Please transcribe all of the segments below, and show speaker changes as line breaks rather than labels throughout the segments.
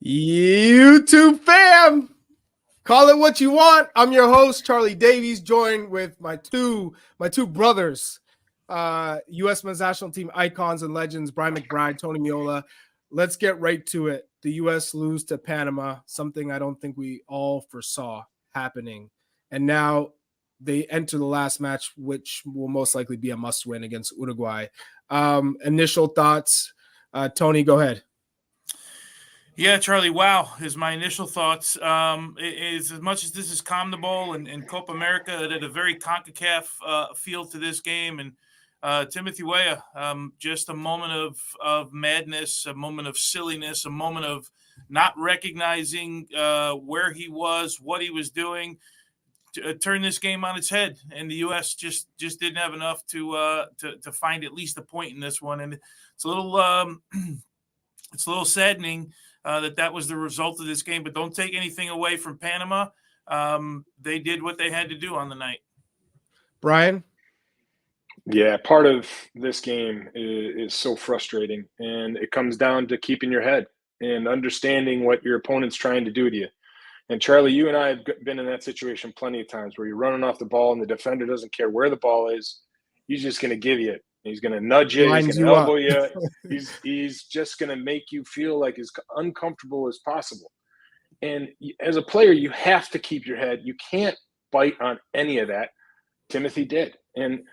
YouTube fam, call it what you want. I'm your host, Charlie Davies, joined with my two brothers, U.S. men's national team icons and legends, McBride, Tony Meola. Let's get right to it. The U.S. lose to Panama, something I don't think we all foresaw happening. And now they enter the last match, which will most likely be a must-win against Uruguay. Initial thoughts, Tony, go ahead.
Yeah, Charlie, wow, is my initial thoughts. Is as much as this is CONMEBOL and Copa America, it had a very CONCACAF feel to this game. And Timothy Weah, just a moment of madness, a moment of silliness, a moment of not recognizing where he was, what he was doing, turn this game on its head. And the U.S. just didn't have enough to find at least a point in this one. And it's a little saddening. That was the result of this game, but don't take anything away from Panama. They did what they had to do on the night.
Brian?
Yeah, part of this game is so frustrating, and it comes down to keeping your head and understanding what your opponent's trying to do to you. And Charlie, you and I have been in that situation plenty of times where you're running off the ball and the defender doesn't care where the ball is. He's just going to give you it. He's going to nudge you. He's going to elbow you. He's just going to make you feel like as uncomfortable as possible. And as a player, you have to keep your head. You can't bite on any of that. Timothy did. And,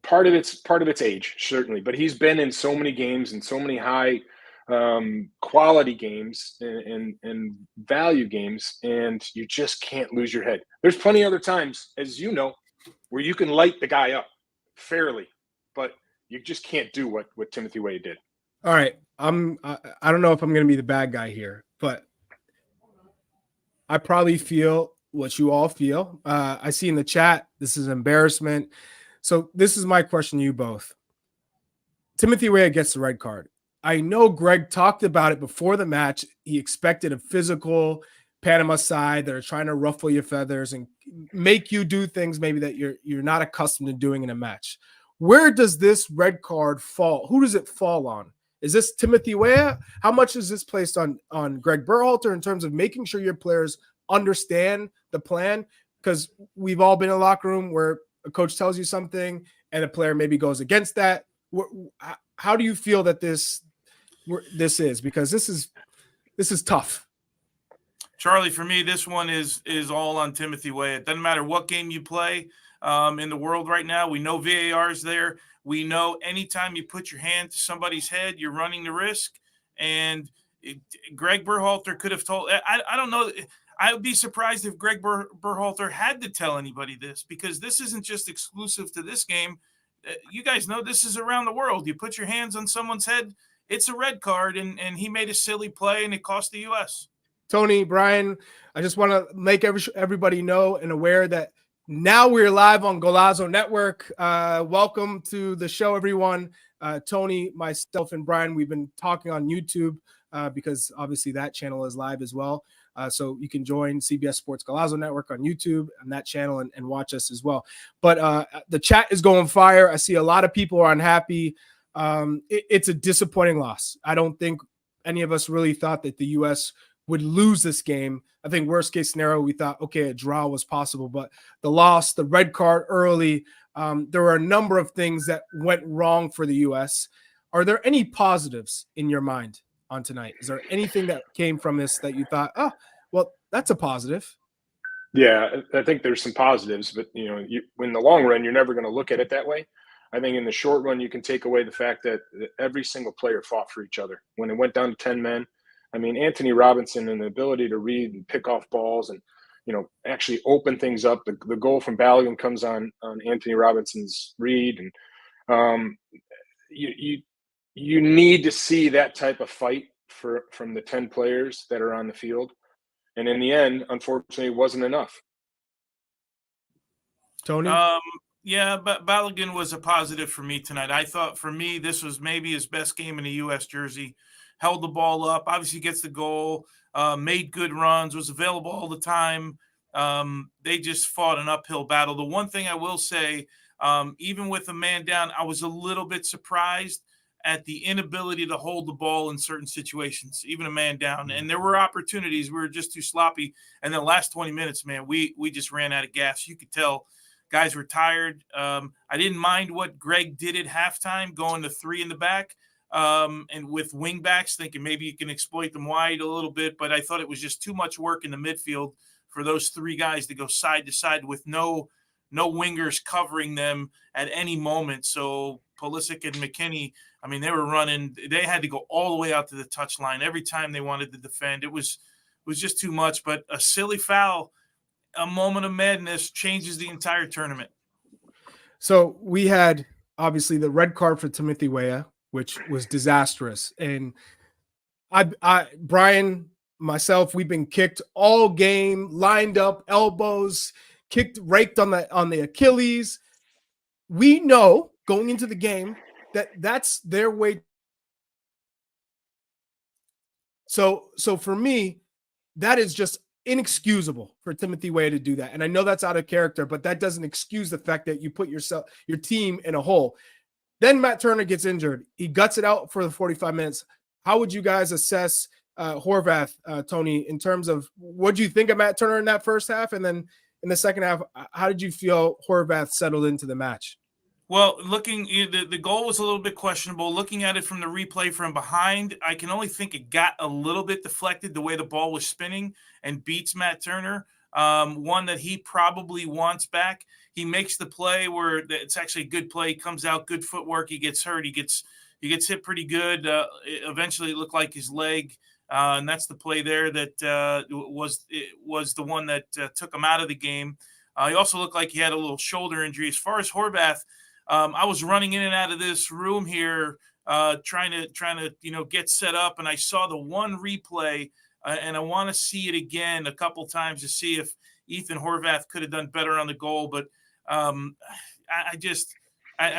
part of it's age, certainly. But he's been in so many games and so many high quality games and value games, and you just can't lose your head. There's plenty of other times, as you know, where you can light the guy up fairly, but you just can't do what Timothy Weah did.
All right. I don't know if I'm going to be the bad guy here, but I probably feel what you all feel. I see in the chat, this is embarrassment. So this is my question to you both. Timothy Weah gets the red card. I know Greg talked about it before the match. He expected a physical Panama side that are trying to ruffle your feathers and make you do things maybe that you're not accustomed to doing in a match. Where does this red card fall? Who does it fall on? Is this Timothy Weah? How much is this placed on Greg Berhalter in terms of making sure your players understand the plan? Because we've all been in a locker room where a coach tells you something and a player maybe goes against that. How do you feel that this is? Because this is tough.
Charlie, for me, this one is all on Timothy Weah. It doesn't matter what game you play in the world right now. We know VAR is there. We know anytime you put your hand to somebody's head, you're running the risk. And Greg Berhalter could have told – I don't know. I would be surprised if Greg Berhalter had to tell anybody this, because this isn't just exclusive to this game. You guys know this is around the world. You put your hands on someone's head, it's a red card, and he made a silly play, and it cost the U.S.
Tony, Brian, I just want to make everybody know and aware that now we're live on Golazo Network. Welcome to the show, everyone. Tony, myself, and Brian, we've been talking on YouTube because obviously that channel is live as well. So you can join CBS Sports Golazo Network on YouTube and that channel and watch us as well. But the chat is going fire. I see a lot of people are unhappy. It's a disappointing loss. I don't think any of us really thought that the U.S. would lose this game. I think worst case scenario, we thought, okay, a draw was possible, but the loss, the red card early, there were a number of things that went wrong for the U.S. Are there any positives in your mind on tonight? Is there anything that came from this that you thought, oh, well, that's a positive?
Yeah, I think there's some positives, but in the long run, you're never going to look at it that way. I think in the short run, you can take away the fact that every single player fought for each other. When it went down to 10 men, I mean, Anthony Robinson and the ability to read and pick off balls and, actually open things up. The goal from Balogun comes on Anthony Robinson's read. And you need to see that type of fight from the 10 players that are on the field. And in the end, unfortunately, it wasn't enough.
Tony?
Yeah, but Balogun was a positive for me tonight. I thought for me, this was maybe his best game in a U.S. jersey. Held the ball up, obviously gets the goal, made good runs, was available all the time. They just fought an uphill battle. The one thing I will say, even with a man down, I was a little bit surprised at the inability to hold the ball in certain situations, even a man down. And there were opportunities. We were just too sloppy. And the last 20 minutes, man, we just ran out of gas. You could tell guys were tired. I didn't mind what Greg did at halftime, going to 3 in the back. And with wing backs, thinking maybe you can exploit them wide a little bit. But I thought it was just too much work in the midfield for those 3 guys to go side to side with no wingers covering them at any moment. So Pulisic and McKinney, I mean, they were running. They had to go all the way out to the touchline every time they wanted to defend. It was just too much. But a silly foul, a moment of madness, changes the entire tournament.
So we had obviously the red card for Timothy Weah, which was disastrous. And Brian, myself, we've been kicked all game, lined up, elbows, raked on the Achilles. We know going into the game that that's their way. So for me, that is just inexcusable for Timothy Weah to do that. And I know that's out of character, but that doesn't excuse the fact that you put your team in a hole. Then Matt Turner gets injured. He guts it out for the 45 minutes. How would you guys assess Horvath, Tony, in terms of what do you think of Matt Turner in that first half? And then in the second half, how did you feel Horvath settled into the match?
Well, the goal was a little bit questionable. Looking at it from the replay from behind, I can only think it got a little bit deflected the way the ball was spinning and beats Matt Turner. One that he probably wants back. He makes the play where it's actually a good play. He comes out, good footwork. He gets hurt. He gets hit pretty good. Eventually, it looked like his leg. And that's the play there that was the one that took him out of the game. He also looked like he had a little shoulder injury. As far as Horvath, I was running in and out of this room here, trying to get set up, and I saw the one replay, and I want to see it again a couple times to see if Ethan Horvath could have done better on the goal. But I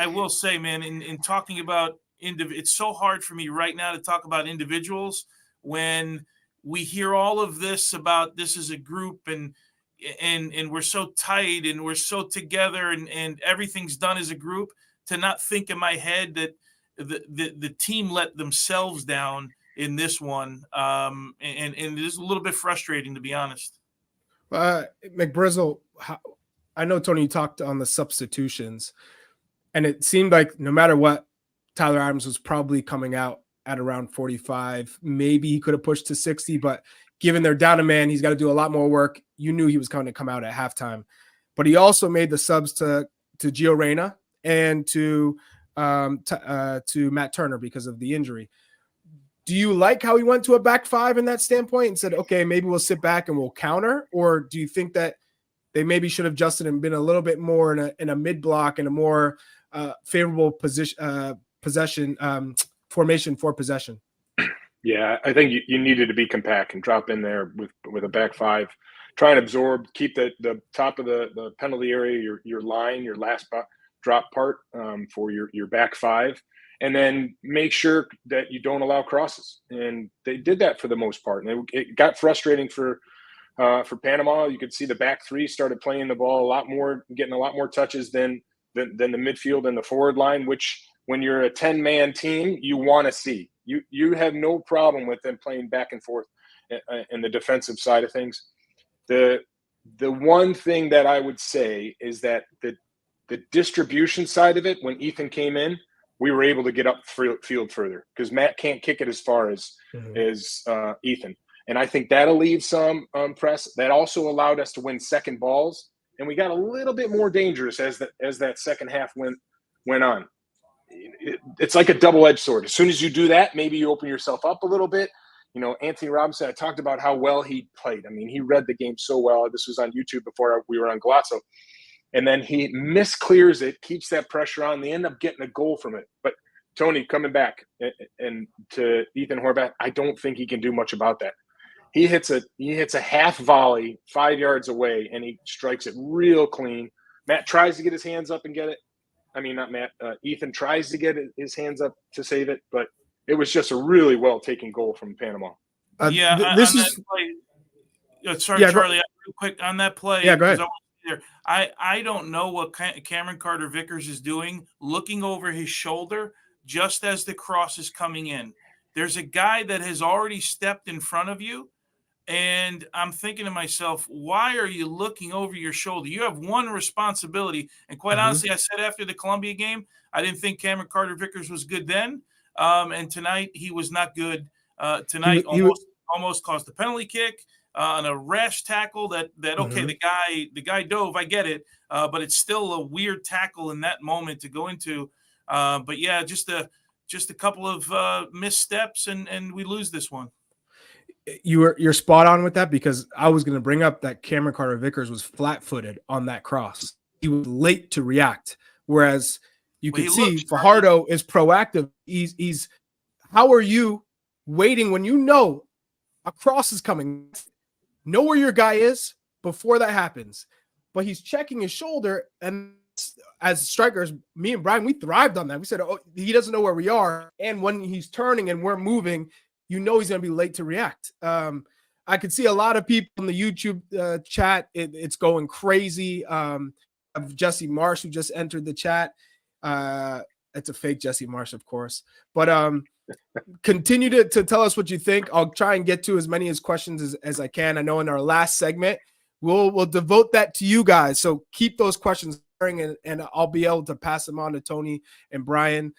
will say, man, in talking about it's so hard for me right now to talk about individuals when we hear all of this about this as a group and we're so tight and we're so together and everything's done as a group, to not think in my head that the team let themselves down in this one. And it is a little bit frustrating, to be honest.
McBrizzle, I know, Tony, you talked on the substitutions, and it seemed like no matter what, Tyler Adams was probably coming out at around 45. Maybe he could have pushed to 60, but given they're down a man, he's got to do a lot more work. You knew he was going to come out at halftime. But he also made the subs to Gio Reyna and to Matt Turner because of the injury. Do you like how he went to a back 5 in that standpoint and said, okay, maybe we'll sit back and we'll counter? Or do you think that they maybe should have adjusted and been a little bit more in a mid block and a more favorable possession formation for possession?
Yeah, I think you needed to be compact and drop in there with a back 5, try and absorb, keep the top of the penalty area, your line, your last drop part for your back 5, and then make sure that you don't allow crosses. And they did that for the most part. And it got frustrating for Panama. You could see the back 3 started playing the ball a lot more, getting a lot more touches than the midfield and the forward line, which when you're a 10-man team, you want to see. You have no problem with them playing back and forth in the defensive side of things. The one thing that I would say is that the distribution side of it, when Ethan came in, we were able to get up field further because Matt can't kick it as far as Ethan. And I think that'll leave some press. That also allowed us to win second balls, and we got a little bit more dangerous as that second half went on. It's like a double-edged sword. As soon as you do that, maybe you open yourself up a little bit. You know, Anthony Robinson, I talked about how well he played. I mean, he read the game so well. This was on YouTube before we were on Golazo. And then he misclears it, keeps that pressure on. They end up getting a goal from it. But Tony, coming back and to Ethan Horvath, I don't think he can do much about that. He hits a half volley 5 yards away, and he strikes it real clean. Matt tries to get his hands up and get it. I mean, not Matt. Ethan tries to get his hands up to save it, but it was just a really well-taken goal from Panama.
This is
play, sorry,
yeah,
Charlie, real quick on that play.
Yeah, go ahead.
I don't know what Cameron Carter-Vickers is doing, looking over his shoulder, just as the cross is coming in. There's a guy that has already stepped in front of you. And I'm thinking to myself, why are you looking over your shoulder? You have one responsibility. And quite honestly, I said after the Columbia game, I didn't think Cameron Carter-Vickers was good then. And tonight he was not good. Tonight almost caused a penalty kick on a rash tackle that okay, the guy dove, I get it. But it's still a weird tackle in that moment to go into. But yeah, just a couple of missteps and we lose this one.
You're spot on with that, because I was going to bring up that Cameron Carter-Vickers was flat-footed on that cross. He was late to react, whereas you can see Fajardo is proactive. He's how are you waiting when you know a cross is coming? Know where your guy is before that happens, but he's checking his shoulder. And as strikers, me and Brian, we thrived on that. We said, oh, he doesn't know where we are, and when he's turning and we're moving, you know he's going to be late to react. I could see a lot of people in the YouTube chat. It's going crazy. Of Jesse Marsh, who just entered the chat. It's a fake Jesse Marsh, of course. But continue to tell us what you think. I'll try and get to as many questions as I can. I know in our last segment, we'll devote that to you guys. So keep those questions going, and I'll be able to pass them on to Tony and Brian.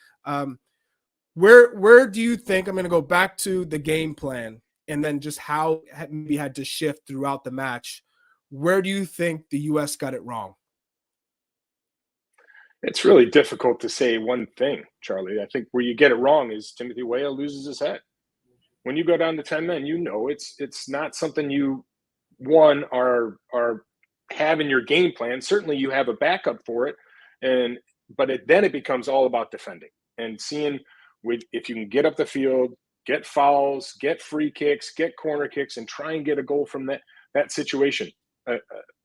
Where do you think, I'm going to go back to the game plan and then just how we had to shift throughout the match. Where do you think the U.S. got it wrong?
It's really difficult to say one thing, Charlie. I think where you get it wrong is Timothy Weah loses his head. When you go down to 10 men, you know it's not something you, one, are have in your game plan. Certainly you have a backup for it, but then it becomes all about defending and seeing if you can get up the field, get fouls, get free kicks, get corner kicks, and try and get a goal from that situation.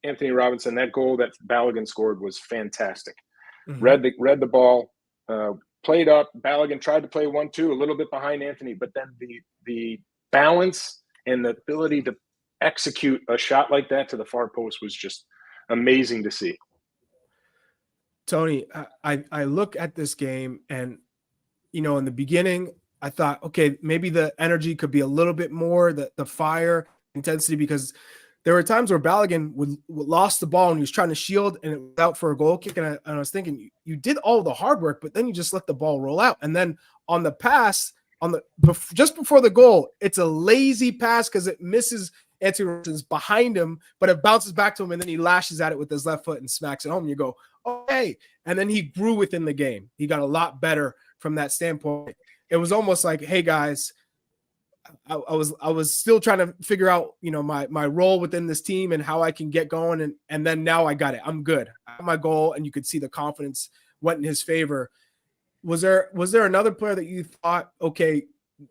Anthony Robinson, that goal that Balogun scored was fantastic. Read the ball, played up. Balogun tried to play 1-2, a little bit behind Anthony, but then the balance and the ability to execute a shot like that to the far post was just amazing to see.
Tony, I look at this game, and in the beginning, I thought, okay, maybe the energy could be a little bit more, the fire intensity, because there were times where Balogun would lost the ball and he was trying to shield and it was out for a goal kick. And I was thinking, you did all the hard work, but then you just let the ball roll out. And then on the pass, just before the goal, it's a lazy pass because it misses Anthony Robinson's behind him, but it bounces back to him, and then he lashes at it with his left foot and smacks it home. And you go, okay. And then he grew within the game. He got a lot better from that standpoint. It was almost like, hey guys, I was still trying to figure out, my role within this team and how I can get going. And then now I got it. I'm good. I have my goal, and you could see the confidence went in his favor. Was there another player that you thought, okay,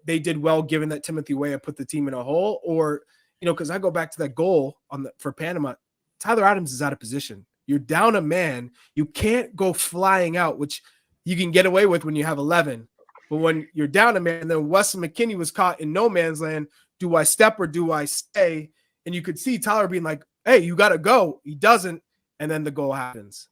they did well given that Timothy Weah put the team in a hole? Or, because I go back to that goal for Panama, Tyler Adams is out of position. You're down a man. You can't go flying out, which you can get away with when you have 11. But when you're down a man, and then Weston McKennie was caught in no man's land, do I step or do I stay? And you could see Tyler being like, hey, you got to go. He doesn't. And then the goal happens.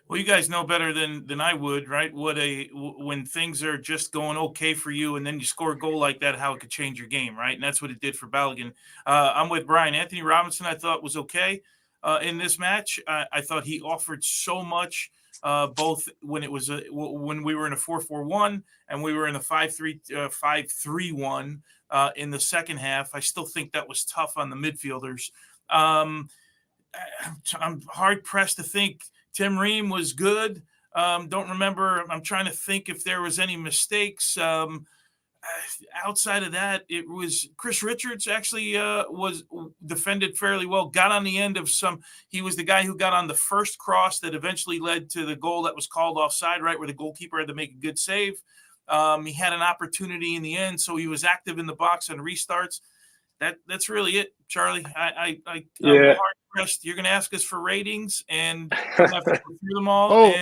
Well, you guys know better than I would, right? When things are just going okay for you, and then you score a goal like that, how it could change your game, right? And that's what it did for Balogun. I'm with Brian. Anthony Robinson, I thought, was okay in this match. I thought he offered so much, both when we were in a 4-4-1 and we were in a 5-3-1 in the second half. I still think that was tough on the midfielders. I'm hard pressed to think Tim Ream was good. Don't remember. I'm trying to think if there was any mistakes. Outside of that, it was Chris Richards actually was defended fairly well, got on the end of he was the guy who got on the first cross that eventually led to the goal that was called offside, right, where the goalkeeper had to make a good save. He had an opportunity in the end, so he was active in the box on restarts. That's really it, Charlie. I'm hard pressed. You're going to ask us for ratings, and I'm have to go through them all.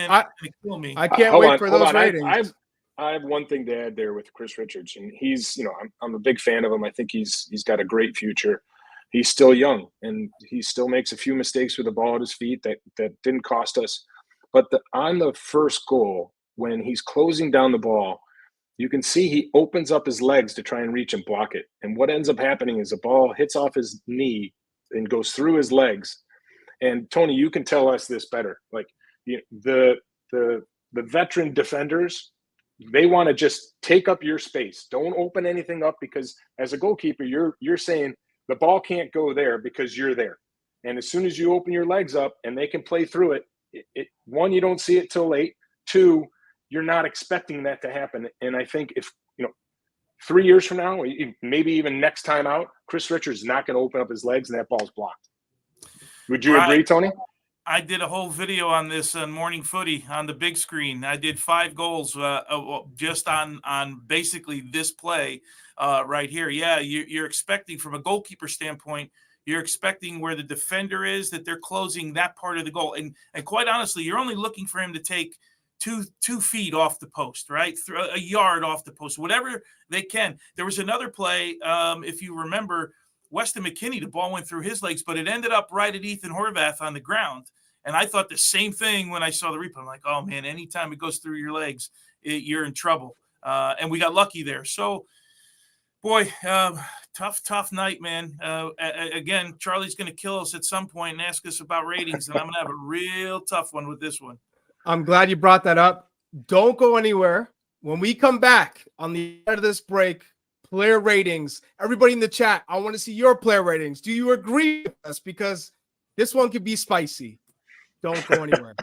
Kill me.
I can't wait for those ratings.
I have one thing to add there with Chris Richards, and he's, I'm a big fan of him. I think he's got a great future. He's still young, and he still makes a few mistakes with the ball at his feet that didn't cost us. But on the first goal, when he's closing down the ball, you can see he opens up his legs to try and reach and block it. And what ends up happening is the ball hits off his knee and goes through his legs. And Tony, you can tell us this better. Like the veteran defenders, they want to just take up your space. Don't open anything up, because as a goalkeeper, you're saying the ball can't go there because you're there. And as soon as you open your legs up and they can play through it, one, you don't see it till late. Two, you're not expecting that to happen. And I think if 3 years from now, maybe even next time out, Chris Richards is not going to open up his legs and that ball's blocked. Would you agree, Tony?
I did a whole video on this on Morning Footy on the big screen. I did 5 goals just on basically this play right here. Yeah, you're expecting, from a goalkeeper standpoint, you're expecting where the defender is, that they're closing that part of the goal. And quite honestly, you're only looking for him to take two feet off the post, right? A yard off the post, whatever they can. There was another play, if you remember, Weston McKennie, the ball went through his legs, but it ended up right at Ethan Horvath on the ground. And I thought the same thing when I saw the replay. I'm like, oh, man, anytime it goes through your legs, you're in trouble. And we got lucky there. So, boy, tough night, man. Again, Charlie's going to kill us at some point and ask us about ratings, and I'm going to have a real tough one with this one.
I'm glad you brought that up. Don't go anywhere. When we come back on the end of this break, player ratings. Everybody in the chat, I want to see your player ratings. Do you agree with us? Because this one could be spicy. Don't go anywhere.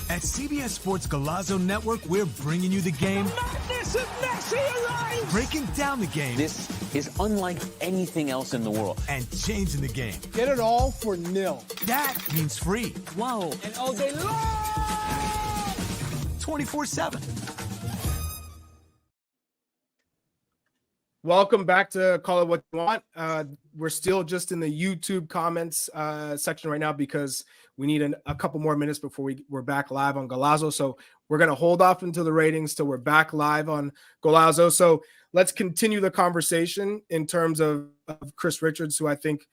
At CBS Sports Galazzo Network, we're bringing you the game.
Madness of Messi arrives!
Breaking down the game.
This is unlike anything else in the world.
And changing the game.
Get it all for nil.
That means free.
Whoa.
And all day long!
24/7.
Welcome back to Call It What You Want. We're still just in the YouTube comments section right now because we need a couple more minutes before we're back live on Galazzo. So we're going to hold off until the ratings till we're back live on Galazzo. So let's continue the conversation in terms of Chris Richards, who I think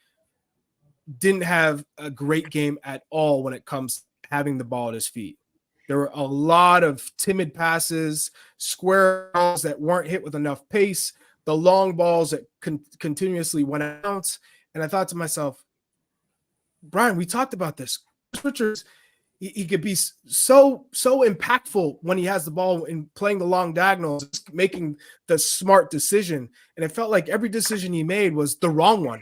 didn't have a great game at all when it comes to having the ball at his feet. There were a lot of timid passes, square balls that weren't hit with enough pace, the long balls that continuously went out. And I thought to myself, Brian, we talked about this. Chris Richards, he could be so impactful when he has the ball and playing the long diagonals, making the smart decision. And it felt like every decision he made was the wrong one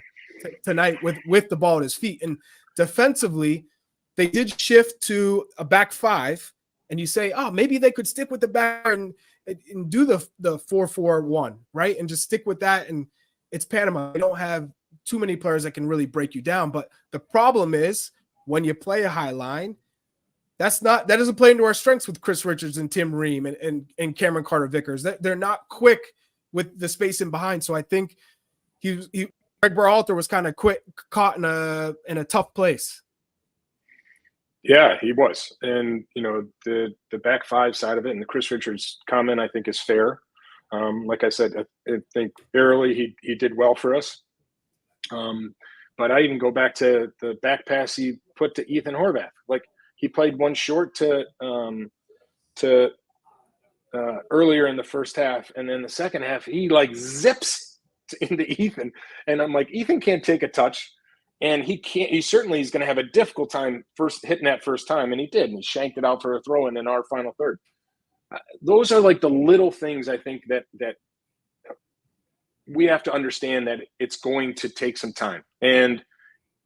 tonight with the ball at his feet. And defensively, they did shift to a back five. And you say, oh, maybe they could stick with the back and do the 4-4-1, right? And just stick with that. And it's Panama. They don't have too many players that can really break you down. But the problem is when you play a high line, that doesn't play into our strengths with Chris Richards and Tim Ream and Cameron Carter-Vickers. They're not quick with the space in behind. So I think Greg Berhalter was kind of caught in a tough place.
Yeah, he was. And, the back five side of it and the Chris Richards comment, I think, is fair. Like I said, I think early he did well for us. But I even go back to the back pass he put to Ethan Horvath. Like, he played one short to earlier in the first half. And then the second half, he zips into Ethan. And I'm like, Ethan can't take a touch. And he certainly is going to have a difficult time hitting that first time. And he did. And he shanked it out for a throw in our final third. Those are the little things I think that we have to understand, that it's going to take some time. And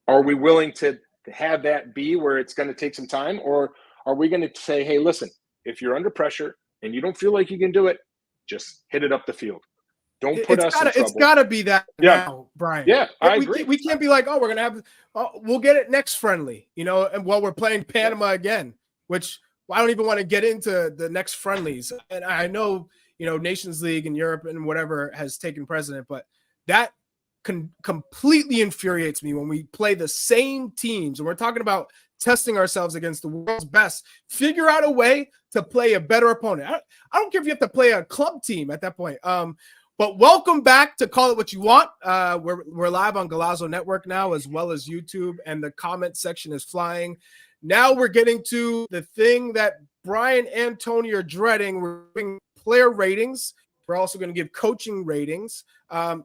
are we willing to have that be where it's going to take some time? Or are we going to say, hey, listen, if you're under pressure and you don't feel like you can do it, just hit it up the field. Don't put us in trouble.
It's got to be that now, Brian.
Yeah, I agree.
We can't be like, we're going to we'll get it next friendly, and while we're playing Panama again, which I don't even want to get into the next friendlies. And I know, Nations League and Europe and whatever has taken precedent, but that completely infuriates me when we play the same teams and we're talking about testing ourselves against the world's best. Figure out a way to play a better opponent. I don't care if you have to play a club team at that point. But welcome back to Call It What You Want. We're live on Galazzo Network now, as well as YouTube, and the comment section is flying. Now we're getting to the thing that Brian and Tony are dreading, we're giving player ratings. We're also going to give coaching ratings.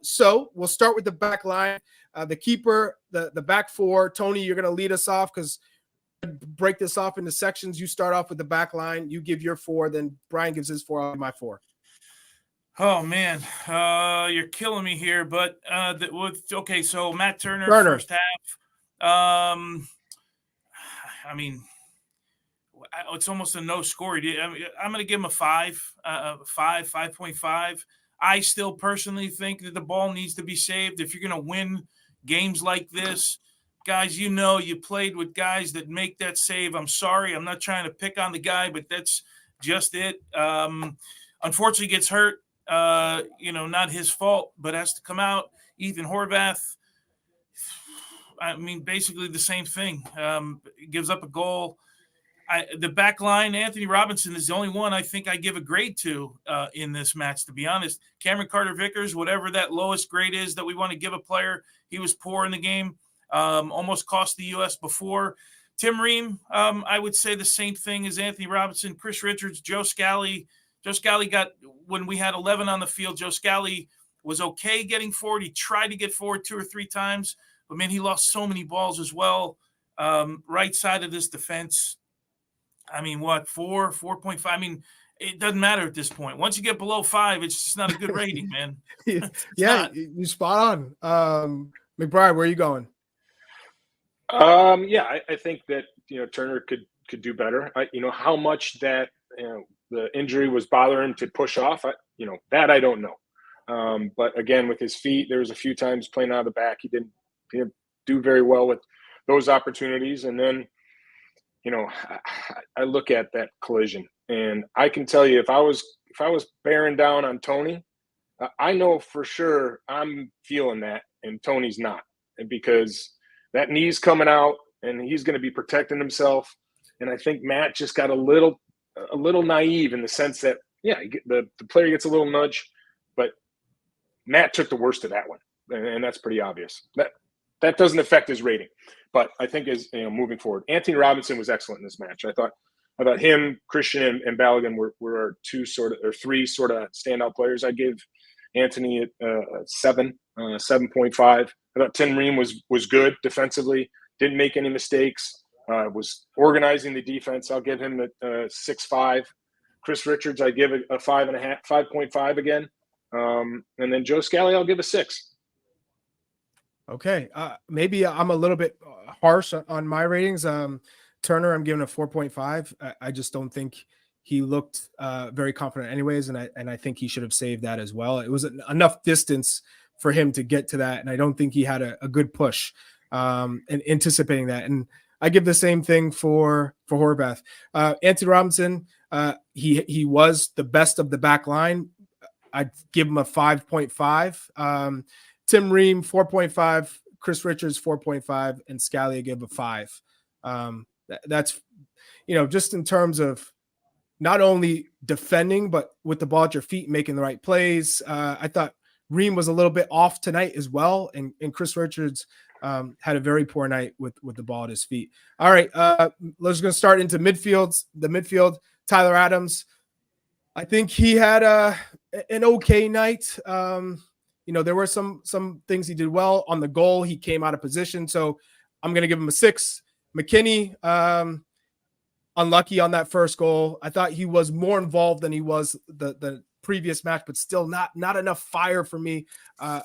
So we'll start with the back line. The keeper, the back four. Tony, you're going to lead us off because break this off into sections. You start off with the back line. You give your 4. Then Brian gives his 4. I'll give my 4.
Oh, man. You're killing me here. But okay, so Matt Turner. First half. I mean, it's almost a no score. I'm going to give him a 5.5. I still personally think that the ball needs to be saved. If you're going to win games like this, guys, you played with guys that make that save. I'm sorry. I'm not trying to pick on the guy, but that's just it. Unfortunately, gets hurt. Not his fault, but has to come out. Ethan Horvath, I mean, basically the same thing. Gives up a goal. The back line, Anthony Robinson is the only one I think I give a grade to in this match, to be honest. Cameron Carter-Vickers, whatever that lowest grade is that we want to give a player, he was poor in the game. Almost cost the U.S. before. Tim Ream, I would say the same thing as Anthony Robinson. Chris Richards, Joe Scally. Joe Scally got, when we had 11 on the field, Joe Scally was okay getting forward. He tried to get forward 2 or 3 times, but, man, he lost so many balls as well. Right side of this defense, I mean, 4.5? I mean, it doesn't matter at this point. Once you get below 5, it's just not a good rating, man.
Yeah, you spot on. McBride, where are you going?
I think that Turner could do better. How much that the injury was bothering him to push off. That I don't know. But again, with his feet, there was a few times playing out of the back. He didn't do very well with those opportunities. And then, I look at that collision, and I can tell you if I was bearing down on Tony, I know for sure I'm feeling that, and Tony's not, and because that knee's coming out, and he's going to be protecting himself. And I think Matt just got a little naive in the sense that the player gets a little nudge, but Matt took the worst of that one, and that's pretty obvious. That doesn't affect his rating, but I think as moving forward, Anthony Robinson was excellent in this match. I thought him, Christian, and Balogun were our 3 sort of standout players. I gave Anthony a 7.5. I thought Tim Ream was good defensively, didn't make any mistakes, was organizing the defense. I'll give him a 6.5. Chris Richards, I give a 5.5 again, and then Joe Scally, I'll give a 6.
Okay. Maybe I'm a little bit harsh on my ratings. Turner, I'm giving a 4.5. I just don't think he looked very confident anyways. And I think he should have saved that as well. It was enough distance for him to get to that. And I don't think he had a good push and anticipating that. And I give the same thing for Horvath. Anthony Robinson, he was the best of the back line. I'd give him a 5.5. Tim Ream, 4.5, Chris Richards, 4.5, and Scally, I give a 5. That's, just in terms of not only defending, but with the ball at your feet, making the right plays. I thought Ream was a little bit off tonight as well, and Chris Richards had a very poor night with the ball at his feet. All right, let's go start into midfield. The midfield, Tyler Adams. I think he had an okay night. There were some things he did well. On the goal, he came out of position, so I'm going to give him a 6. McKinney, unlucky on that first goal. I thought he was more involved than he was the previous match, but still not enough fire for me.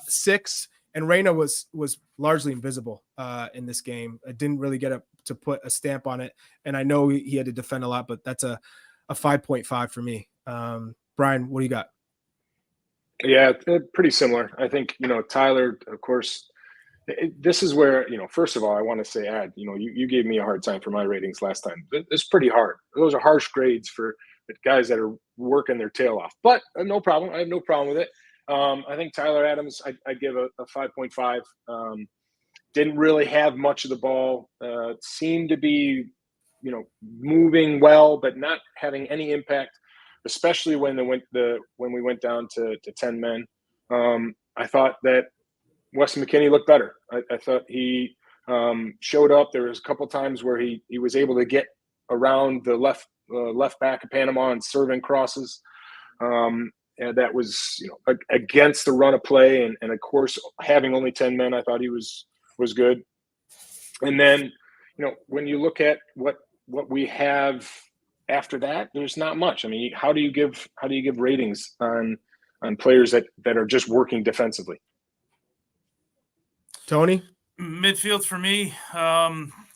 6. And Reyna was largely invisible in this game. I didn't really get to put a stamp on it, and I know he had to defend a lot, but that's a 5.5 for me. Brian, what do you got?
Yeah, pretty similar. I think, Tyler, of course, this is where, first of all, I want to say, you gave me a hard time for my ratings last time. It's pretty hard. Those are harsh grades for the guys that are working their tail off. But no problem. I have no problem with it. I think Tyler Adams, I give a 5.5. Didn't really have much of the ball. Seemed to be, moving well, but not having any impact, especially when we went down to 10 men. I thought that Weston McKennie looked better. I thought he showed up. There was a couple times where he was able to get around the left left back of Panama and serving crosses. And that was, against the run of play. And of course, having only 10 men, I thought he was good. And then, when you look at what we have after that, there's not much. I mean, how do you give ratings on players that are just working defensively?
Tony?
Midfield for me,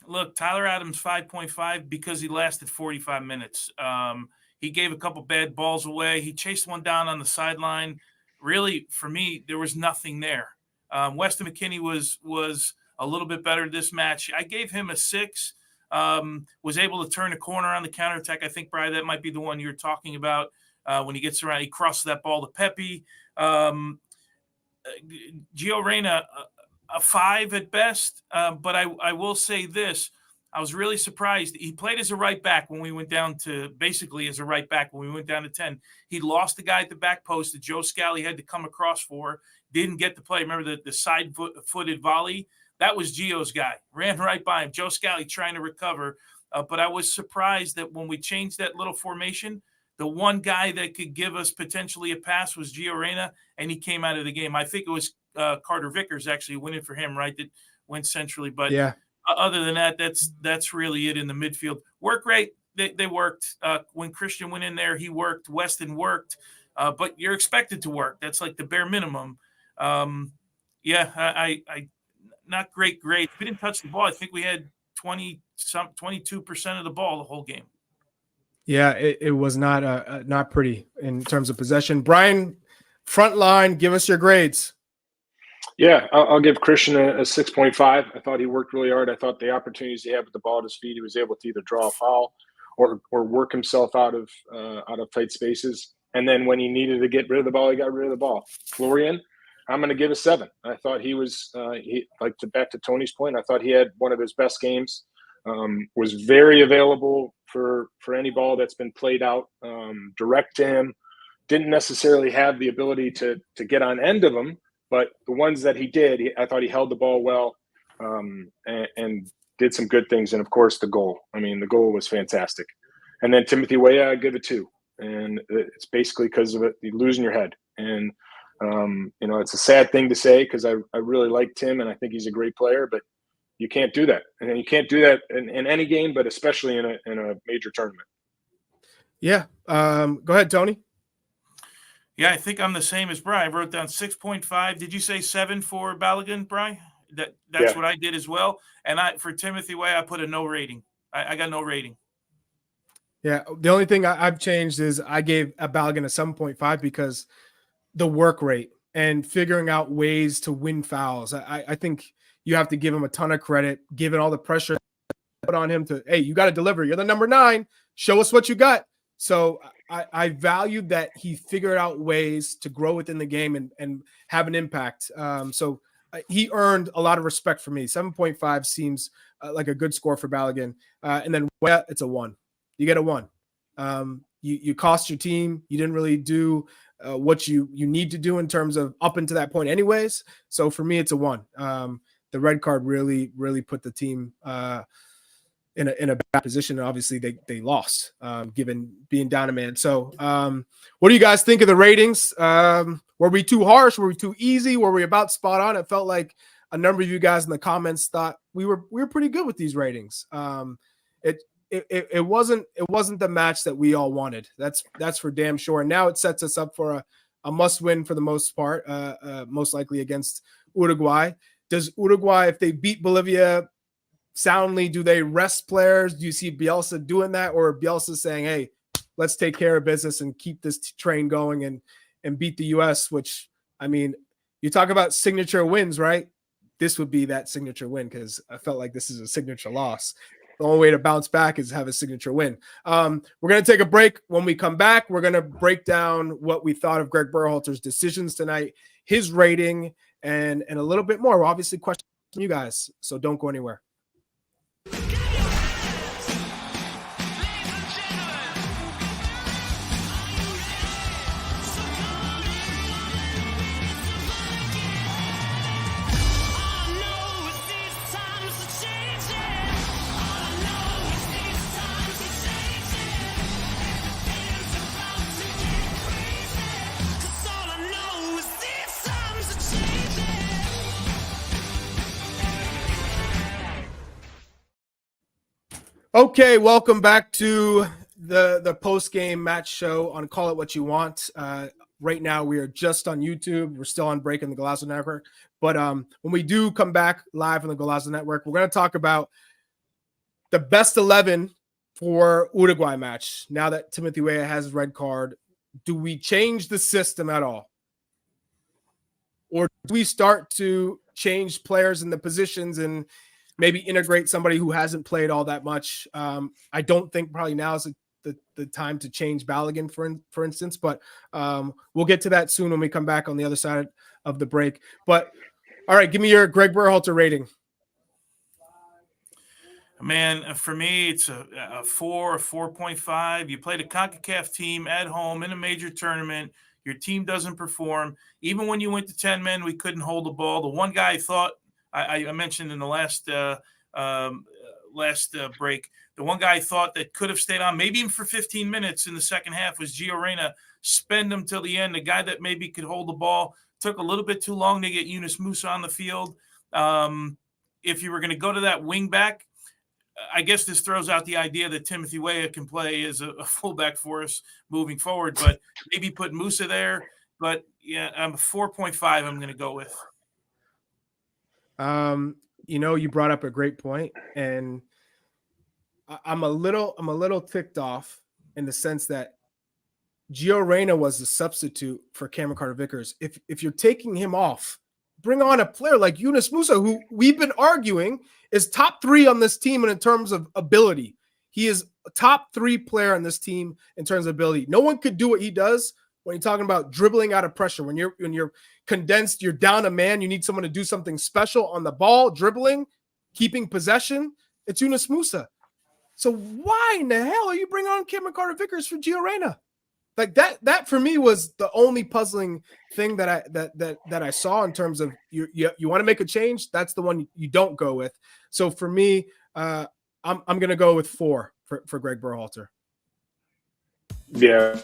look, Tyler Adams 5.5 because he lasted 45 minutes. He gave a couple bad balls away. He chased one down on the sideline. Really, for me, there was nothing there. Weston McKennie was a little bit better this match. I gave him a 6. Was able to turn a corner on the counterattack. I think, Brian, that might be the one you're talking about when he gets around. He crosses that ball to Pepe. Gio Reyna, a 5 at best. But I will say this. I was really surprised. He played as a right back when we went down to basically as a right back when we went down to 10. He lost the guy at the back post that Joe Scally had to come across for. Didn't get to play. Remember the side-footed volley? That was Gio's guy. Ran right by him. Joe Scally trying to recover. But I was surprised that when we changed that little formation, the one guy that could give us potentially a pass was Gio Reyna, and he came out of the game. I think it was Carter Vickers actually winning for him, right? That went centrally. But yeah. Other than that, that's really it in the midfield. Work rate, they worked. When Christian went in there, he worked. Weston worked. But you're expected to work. That's like the bare minimum. I not great. We didn't touch the ball. I think we had 22% of the ball the whole game.
Yeah, it was not pretty in terms of possession. Brian, front line, give us your grades.
Yeah, I'll give Christian a 6.5. I thought he worked really hard. I thought the opportunities he had with the ball at his feet, he was able to either draw a foul or work himself out of tight spaces. And then when he needed to get rid of the ball, he got rid of the ball. Florian, I'm going to give a 7. I thought he was back to Tony's point. I thought he had one of his best games. Was very available for any ball that's been played out direct to him. Didn't necessarily have the ability to get on end of them. But the ones that he did, I thought he held the ball well and did some good things. And, of course, the goal. I mean, the goal was fantastic. And then Timothy Weah, I give it 2. And it's basically because of it, you losing your head. And, it's a sad thing to say because I really like Tim and I think he's a great player. But you can't do that. And you can't do that in any game, but especially in a major tournament.
Yeah. Go ahead, Tony.
Yeah, I think I'm the same as Brian. I wrote down 6.5. Did you say 7 for Balogun, Brian? That's what I did as well. And for Timothy Weah, I put a no rating. I got no rating.
Yeah, the only thing I've changed is I gave Balogun a 7.5 because the work rate and figuring out ways to win fouls. I think you have to give him a ton of credit, given all the pressure put on him to, hey, you got to deliver. You're the number 9. Show us what you got. So I valued that he figured out ways to grow within the game and have an impact. So he earned a lot of respect for me. 7.5 seems like a good score for Balogun. And then it's a 1. You get a 1. You cost your team. You didn't really do what you need to do in terms of up until that point anyways. So for me, it's a 1. The red card really, really put the team in a bad position. And obviously they lost given being down a man. So what do you guys think of the ratings? Were we too harsh? Were we too easy? Were we about spot on? It felt like a number of you guys in the comments thought we were pretty good with these ratings. It wasn't the match that we all wanted. That's for damn sure. And now it sets us up for a must win for the most part, most likely against Uruguay. Does Uruguay, if they beat Bolivia soundly, do they rest players? Do you see Bielsa doing that, or Bielsa saying, hey, let's take care of business and keep this train going and beat the US, which, I mean, you talk about signature wins, right? This would be that signature win because I felt like this is a signature loss. The only way to bounce back is have a signature win. We're going to take a break. When we come back, we're going to break down what we thought of Greg Berhalter's decisions tonight, his rating, and a little bit more. We'll obviously question you guys, so don't go anywhere. Okay, welcome back to the post-game match show on Call It What You Want. Right now, we are just on YouTube. We're still on break in the Golazo Network. But when we do come back live on the Golazo Network, we're going to talk about the best 11 for Uruguay match. Now that Timothy Weah has his red card, do we change the system at all? Or do we start to change players in the positions and maybe integrate somebody who hasn't played all that much? I don't think probably now is the time to change Balogun, for instance, but we'll get to that soon when we come back on the other side of the break. But all right, give me your Greg Berhalter rating.
Man, for me, it's a 4 or 4.5. You played a CONCACAF team at home in a major tournament. Your team doesn't perform. Even when you went to 10 men, we couldn't hold the ball. The one guy I thought I mentioned in the last break, the one guy I thought that could have stayed on, maybe even for 15 minutes in the second half, was Gio Reyna. Spend him till the end. The guy that maybe could hold the ball took a little bit too long to get Yunus Musa on the field. If you were going to go to that wing back, I guess this throws out the idea that Timothy Weah can play as a fullback for us moving forward, but maybe put Musa there. But yeah, I'm 4.5. I'm going to go with.
You brought up a great point, and I'm a little ticked off in the sense that Gio Reyna was the substitute for Cameron Carter-Vickers. If you're taking him off, bring on a player like Yunus Musa, who we've been arguing is top 3 on this team and in terms of ability. He is a top 3 player on this team in terms of ability. No one could do what he does when you're talking about dribbling out of pressure. When you're condensed, you're down a man, you need someone to do something special on the ball, dribbling, keeping possession. It's Yunus Musa. So why in the hell are you bringing on Cameron Carter-Vickers for Gio Reyna? Like that for me was the only puzzling thing that I saw in terms of you want to make a change. That's the one you don't go with. So for me, I'm going to go with 4 for Greg Berhalter.
Yeah.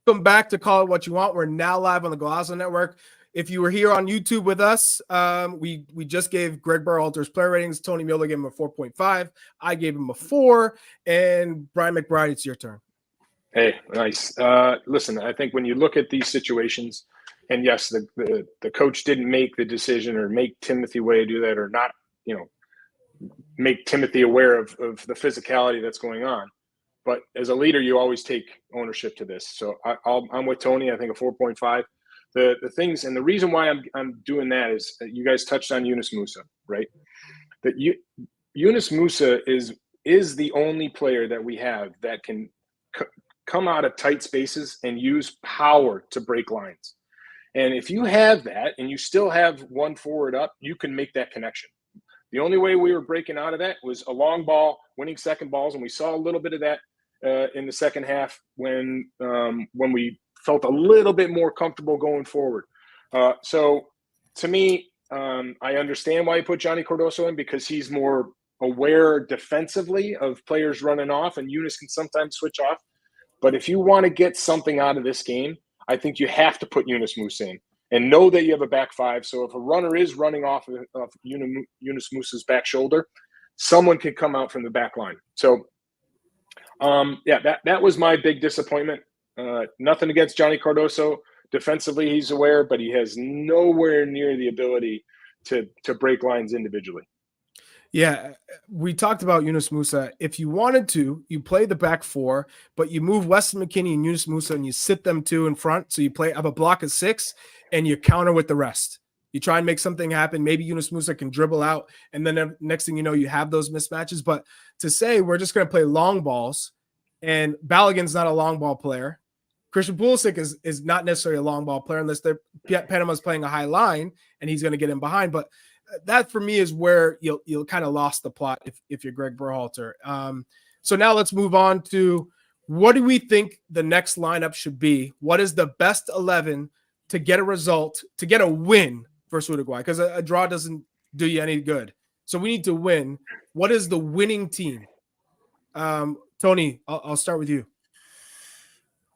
Welcome back to Call It What You Want. We're now live on the Golazo Network. If you were here on YouTube with us, we just gave Greg Berhalter's player ratings. Tony Meola gave him a 4.5. I gave him a 4. And Brian McBride, it's your turn.
Hey, nice. Listen, I think when you look at these situations, and yes, the coach didn't make the decision or make Timothy Weah do that or not, make Timothy aware of the physicality that's going on. But as a leader, you always take ownership to this. So I'm with Tony. I think a 4.5. The things and the reason why I'm doing that is that you guys touched on Yunus Musa, right? That Yunus Musa is the only player that we have that can come out of tight spaces and use power to break lines. And if you have that and you still have one forward up, you can make that connection. The only way we were breaking out of that was a long ball, winning second balls, and we saw a little bit of that in the second half when we felt a little bit more comfortable going forward. So to me, I understand why you put Johnny Cardoso in, because he's more aware defensively of players running off, and Yunus can sometimes switch off. But if you want to get something out of this game, I think you have to put Yunus Musa in and know that you have a back 5. So if a runner is running off of Yunus Musa's back shoulder, someone can come out from the back line. So that was my big disappointment. Nothing against Johnny Cardoso. Defensively, he's aware, but he has nowhere near the ability to break lines individually.
Yeah, we talked about Yunus Musa. If you wanted to, you play the back 4, but you move Weston McKennie and Yunus Musa and you sit them 2 in front. So you have a block of 6 and you counter with the rest. You try and make something happen. Maybe Yunus Musa can dribble out, and then next thing you know, you have those mismatches. But to say we're just going to play long balls, and Balogun's not a long ball player. Christian Pulisic is not necessarily a long ball player unless Panama's playing a high line and he's going to get in behind. But that for me is where you'll kind of lost the plot if you're Greg Berhalter. So now let's move on to what do we think the next lineup should be? What is the best 11 to get a result, to get a win versus Uruguay? Because a draw doesn't do you any good. So we need to win. What is the winning team? Tony, I'll start with you.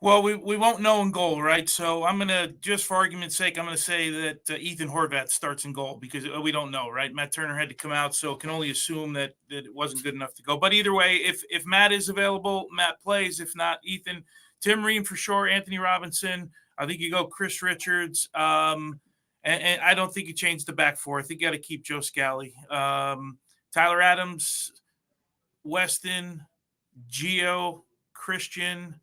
Well, we won't know in goal, right? So I'm going to, just for argument's sake, I'm going to say that Ethan Horvath starts in goal because we don't know, right? Matt Turner had to come out, so can only assume that it wasn't good enough to go. But either way, if Matt is available, Matt plays. If not, Ethan. Tim Ream for sure, Anthony Robinson. I think you go Chris Richards. And I don't think you change the back four. I think you got to keep Joe Scally. Tyler Adams, Weston, Gio, Christian.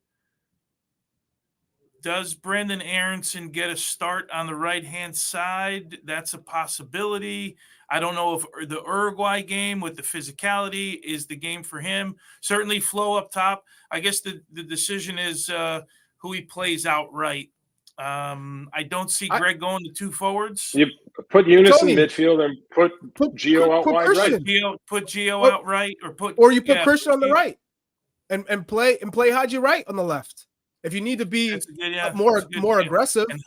Does Brendan Aronson get a start on the right-hand side? That's a possibility. I don't know if the Uruguay game with the physicality is the game for him. Certainly Flo up top. I guess the decision is who he plays outright. I don't see Greg going to two forwards.
You put Eunice
Tony,
in midfield and put Gio out wide
Christian.
right.
Put Gio out right,
or you put Christian on the right and play Haji right on the left. If you need to be more aggressive.
And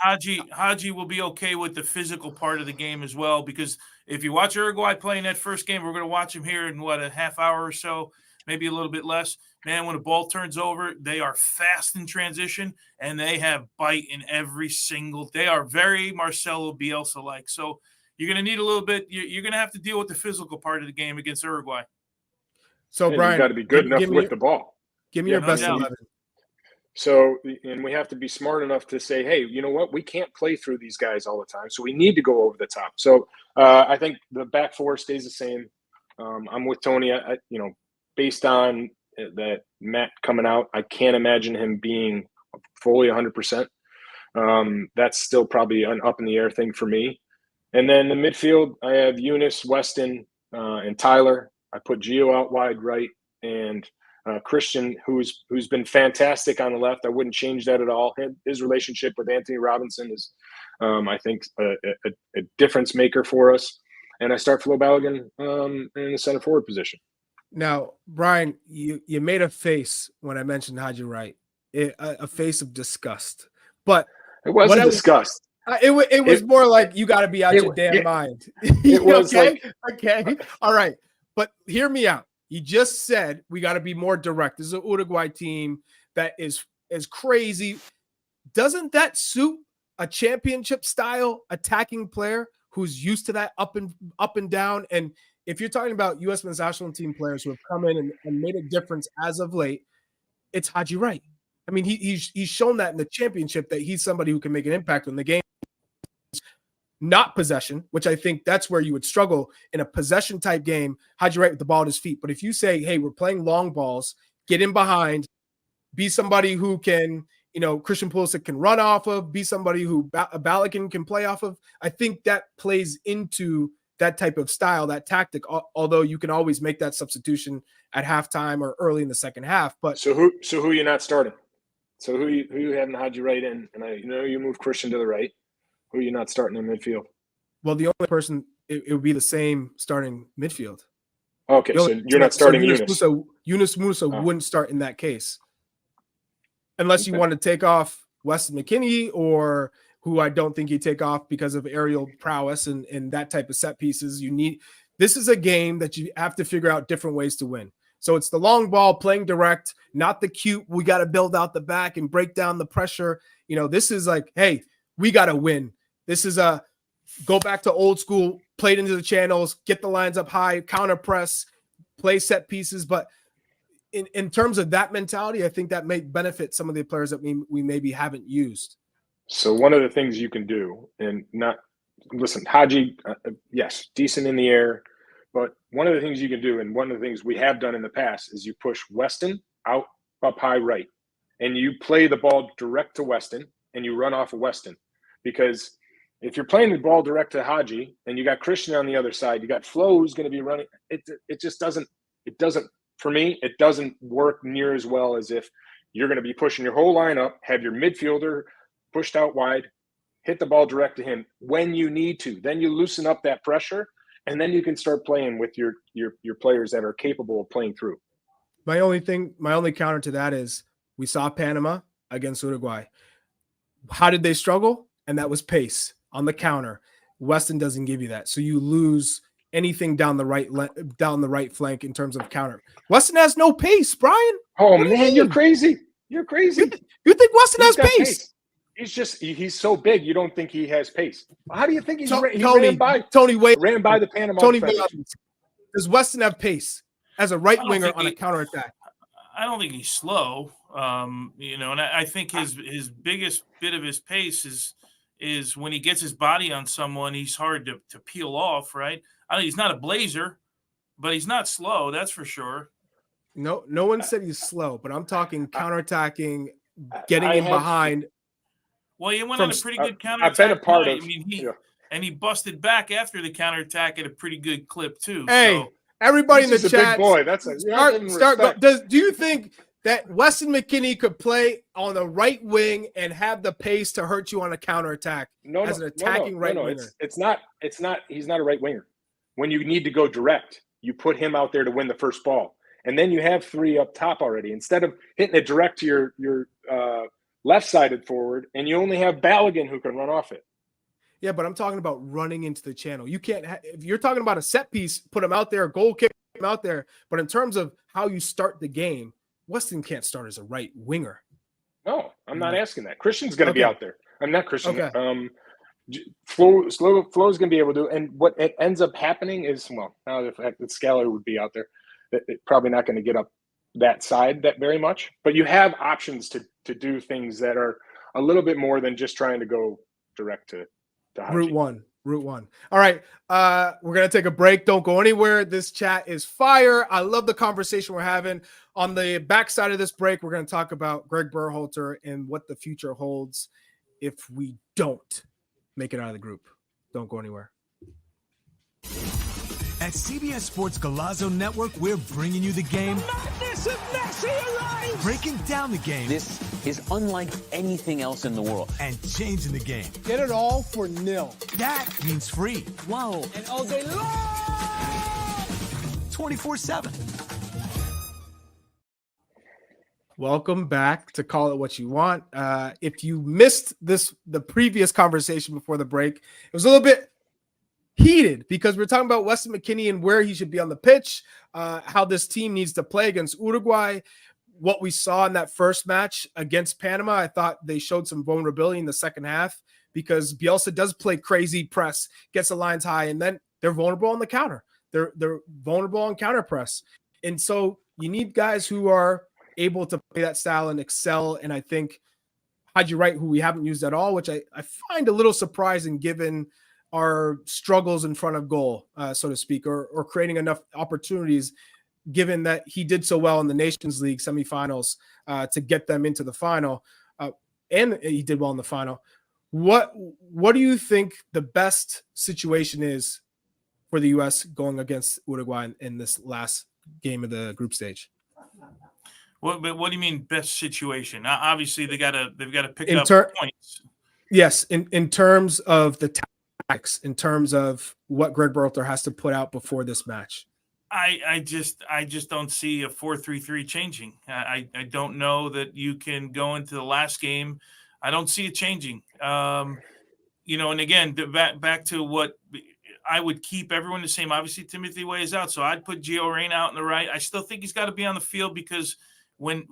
Haji will be okay with the physical part of the game as well, because if you watch Uruguay play in that first game, we're going to watch him here in a half hour or so, maybe a little bit less. Man, when the ball turns over, they are fast in transition and they have bite in every single. They are very Marcelo Bielsa-like. So you're going to need a little bit. You're going to have to deal with the physical part of the game against Uruguay.
So
and
Brian,
you got to be good enough with the ball.
Give me your best 11.
So, and we have to be smart enough to say, hey, you know what? We can't play through these guys all the time. So we need to go over the top. So I think the back four stays the same. I'm with Tony. Based on that Matt coming out, I can't imagine him being fully 100%. That's still probably an up in the air thing for me. And then the midfield, I have Eunice, Weston, and Tyler. I put Gio out wide right, and Christian, who's been fantastic on the left. I wouldn't change that at all. His relationship with Anthony Robinson is, I think, a difference maker for us. And I start Flo Balogun in the center forward position.
Now, Brian, you made a face when I mentioned Haji Wright, a face of disgust. But
it wasn't disgust.
It was more like you got to be out your damn mind.
It was
okay. All right. But hear me out. You just said we got to be more direct. This is an Uruguay team that is crazy. Doesn't that suit a championship style attacking player who's used to that up and down? And if you're talking about U.S. men's national team players who have come in and made a difference as of late, it's Haji Wright. I mean, he's shown that in the championship that he's somebody who can make an impact on the game. Not possession, which I think that's where you would struggle in a possession type game. Haji Wright with the ball at his feet. But if you say, hey, we're playing long balls, get in behind, be somebody who can, Christian Pulisic can run off of, be somebody who Balogun can play off of. I think that plays into that type of style, that tactic, although you can always make that substitution at halftime or early in the second half. But
so who you're not starting? So who you having Haji Wright in? And you move Christian to the right. Who are you not starting in midfield?
Well, the only person, it would be the same starting midfield.
Okay, so you're not starting Eunice.
Yunus Musa wouldn't start in that case. Unless you want to take off Weston McKennie, or who I don't think you take off because of aerial prowess and that type of set pieces. This is a game that you have to figure out different ways to win. So it's the long ball, playing direct, not the cute, we got to build out the back and break down the pressure. This is like, hey, we got to win. This is go back to old school, play it into the channels, get the lines up high, counter press, play set pieces. But in terms of that mentality, I think that may benefit some of the players that we maybe haven't used.
So one of the things you can do, and Haji, yes, decent in the air, but one of the things you can do, and one of the things we have done in the past, is you push Weston out up high right, and you play the ball direct to Weston, and you run off of Weston. Because if you're playing the ball direct to Haji and you got Christian on the other side, you got Flo who's going to be running. It just doesn't, for me, it doesn't work near as well as if you're going to be pushing your whole lineup, have your midfielder pushed out wide, hit the ball direct to him when you need to. Then you loosen up that pressure, and then you can start playing with your players that are capable of playing through.
My only counter to that is we saw Panama against Uruguay. How did they struggle? And that was pace on the counter. Weston doesn't give you that. So you lose anything down the right flank in terms of counter. Weston has no pace, Brian.
Oh,
What do you
man, you're
mean?
crazy. You're crazy.
You think Weston
He's
has
got
pace?
He's so big. You don't think he has pace. How do you think he ran by
Weah,
the Panama
Tony
defenders?
Weah. Does Weston have pace as a right
I don't
winger
think
on a counterattack?
I don't think he's slow. And I think his biggest bit of his pace is when he gets his body on someone, he's hard to peel off, right? He's not a blazer, but he's not slow, that's for sure.
No one said he's slow, but I'm talking counterattacking, getting in behind.
Well, he went on a pretty good counterattack.
I've been a part of.
He busted back after the counterattack at a pretty good clip too.
Hey,
so.
everybody in the
He's
chat,
a big boy. That's
do you think that Weston McKennie could play on the right wing and have the pace to hurt you on a counterattack as an attacking right winger?
It's not. He's not a right winger. When you need to go direct, you put him out there to win the first ball, and then you have three up top already. Instead of hitting it direct to your left-sided forward, and you only have Balogun who can run off it.
Yeah, but I'm talking about running into the channel. You can't if you're talking about a set piece, put him out there, goal kick him out there. But in terms of how you start the game, Weston can't start as a right winger.
No, I'm not asking that. Christian's going to be out there. I'm not Christian.
Okay.
Flo's going to be able to. And what it ends up happening is, now the fact that Scalar would be out there, it's probably not going to get up that side that very much. But you have options to do things that are a little bit more than just trying to go direct to
Route one. All right. We're going to take a break. Don't go anywhere. This chat is fire. I love the conversation we're having. On the backside of this break, we're going to talk about Greg Berhalter and what the future holds if we don't make it out of the group. Don't go anywhere.
At CBS Sports Golazo Network, we're bringing you the game.
Madness of Messi arrives!
Breaking down the game.
This is unlike anything else in the world.
And changing the game.
Get it all for nil.
That means free.
Wow.
And all day long!
24/7.
Welcome back to Call It What You Want. If you missed the previous conversation before the break, it was a little bit heated because we're talking about Weston McKennie and where he should be on the pitch, how this team needs to play against Uruguay, what we saw in that first match against Panama. I thought they showed some vulnerability in the second half because Bielsa does play crazy press, gets the lines high, and then they're vulnerable on the counter. They're vulnerable on counter press. And so you need guys who are able to play that style and excel. And I think Haji Wright, who we haven't used at all, which I find a little surprising given our struggles in front of goal, so to speak, or creating enough opportunities, given that he did so well in the Nations League semifinals to get them into the final, and he did well in the final. What do you think the best situation is for the U.S. going against Uruguay in this last game of the group stage?
What do you mean best situation? Obviously, they've got to pick up points.
Yes, in terms of the tactics, in terms of what Greg Berhalter has to put out before this match.
I just don't see a 4-3-3 changing. I don't know that you can go into the last game. I don't see it changing. And again, back to what I would keep everyone the same. Obviously, Timothy Weah is out, so I'd put Gio Reyna out on the right. I still think he's got to be on the field because when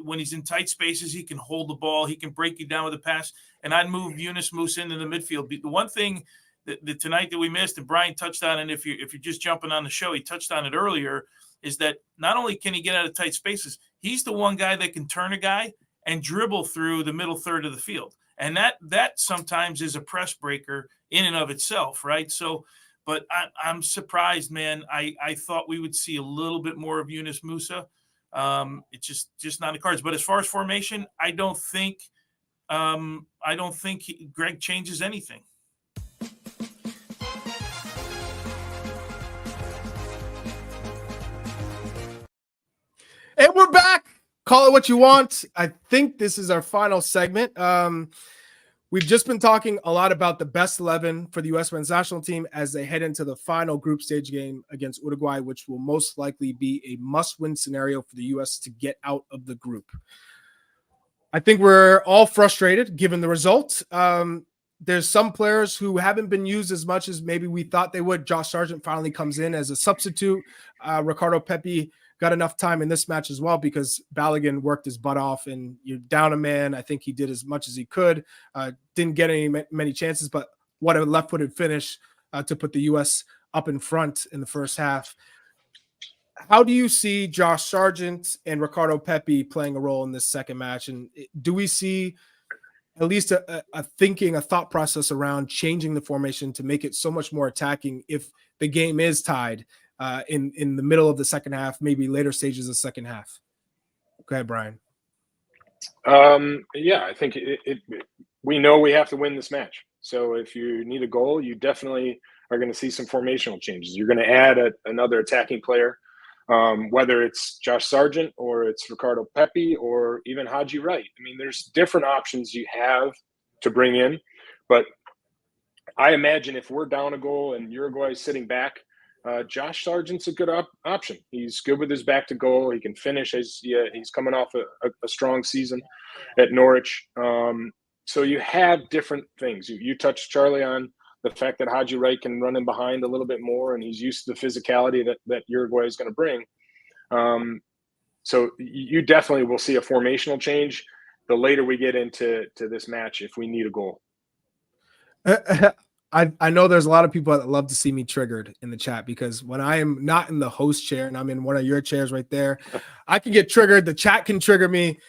he's in tight spaces, he can hold the ball, he can break you down with a pass, and I'd move Yunus Musa into the midfield. The one thing that tonight that we missed, and Brian touched on, and if you're just jumping on the show, he touched on it earlier, is that not only can he get out of tight spaces, he's the one guy that can turn a guy and dribble through the middle third of the field, and that sometimes is a press breaker in and of itself, right? So, but I'm surprised, man. I thought we would see a little bit more of Yunus Musa. It's just not in the cards. But as far as formation, I don't think Greg changes anything.
And we're back. Call it what you want. I think this is our final segment. We've just been talking a lot about the best 11 for the U.S. men's national team as they head into the final group stage game against Uruguay, which will most likely be a must-win scenario for the U.S. to get out of the group. I think we're all frustrated given the result. There's some players who haven't been used as much as maybe we thought they would. Josh Sargent finally comes in as a substitute. Ricardo Pepi got enough time in this match as well because Balogun worked his butt off and you're down a man. I think he did as much as he could. Didn't get many chances, but what a left-footed finish to put the U.S. up in front in the first half. How do you see Josh Sargent and Ricardo Pepi playing a role in this second match? And do we see at least a thought process around changing the formation to make it so much more attacking if the game is tied in the middle of the second half, maybe later stages of the second half? Go ahead, Brian.
Yeah, I think we know we have to win this match. So if you need a goal, you definitely are going to see some formational changes. You're going to add another attacking player, whether it's Josh Sargent or it's Ricardo Pepi or even Haji Wright. I mean, there's different options you have to bring in. But I imagine if we're down a goal and Uruguay is sitting back, Josh Sargent's a good option. He's good with his back to goal. He can finish. He's coming off a strong season at Norwich. So you have different things. You touched, Charlie, on the fact that Haji Wright can run in behind a little bit more, and he's used to the physicality that Uruguay is going to bring. So you definitely will see a formational change the later we get into this match if we need a goal.
I know there's a lot of people that love to see me triggered in the chat because when I am not in the host chair and I'm in one of your chairs right there, I can get triggered. The chat can trigger me.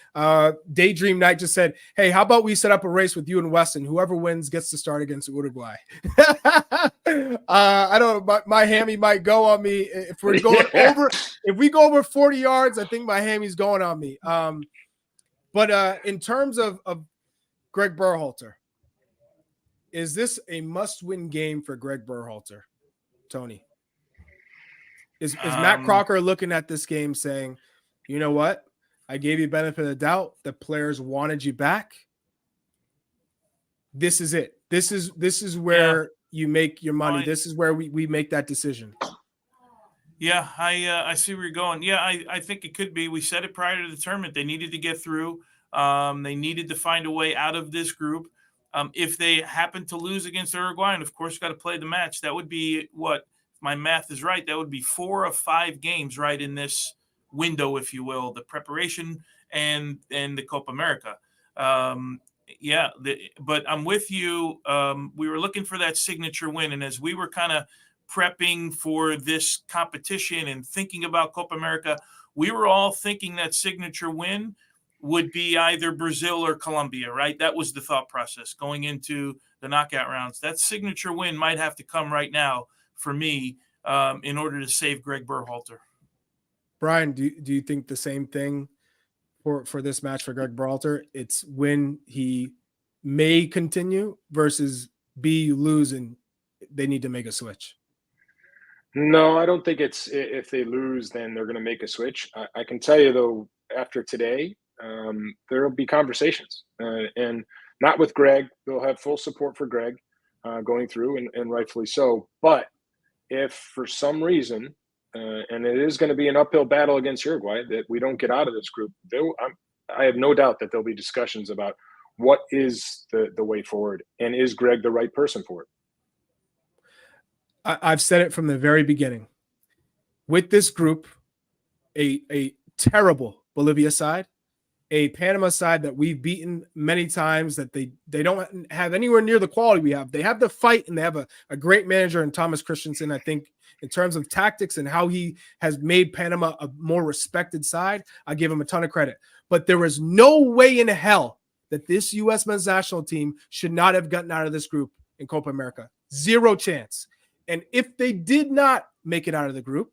Daydream Night just said, hey, how about we set up a race with you and Weston? Whoever wins gets to start against Uruguay. I don't know. My hammy might go on me. If we're going if we go over 40 yards, I think my hammy's going on me. But in terms of Greg Berhalter, is this a must-win game for Greg Berhalter, Tony? Is Matt Crocker looking at this game saying, you know what? I gave you benefit of the doubt. The players wanted you back. This is it. This is where you make your money. This is where we make that decision.
Yeah, I see where you're going. Yeah, I think it could be. We said it prior to the tournament. They needed to get through. They needed to find a way out of this group. If they happen to lose against Uruguay, and of course got to play the match, that would be what, if my math is right, that would be 4 of 5 games right in this window, if you will, the preparation and the Copa America. But I'm with you. We were looking for that signature win, and as we were kind of prepping for this competition and thinking about Copa America, we were all thinking that signature win would be either Brazil or Colombia, right? That was the thought process going into the knockout rounds. That signature win might have to come right now for me in order to save Greg Berhalter.
Brian, do you think the same thing for this match for Greg Berhalter? It's when he may continue versus B, you lose and they need to make a switch.
No, I don't think it's if they lose, then they're going to make a switch. I can tell you, though, after today, there will be conversations, and not with Greg. They'll have full support for Greg going through, and rightfully so. But if for some reason, and it is going to be an uphill battle against Uruguay, that we don't get out of this group, I have no doubt that there'll be discussions about what is the way forward, and is Greg the right person for it?
I've said it from the very beginning. With this group, a terrible Bolivia side, a Panama side that we've beaten many times, that they don't have anywhere near the quality we have. They have the fight, and they have a great manager in Thomas Christensen. I think in terms of tactics and how he has made Panama a more respected side, I give him a ton of credit. But there is no way in hell that this U.S. men's national team should not have gotten out of this group in Copa America. Zero chance. And if they did not make it out of the group,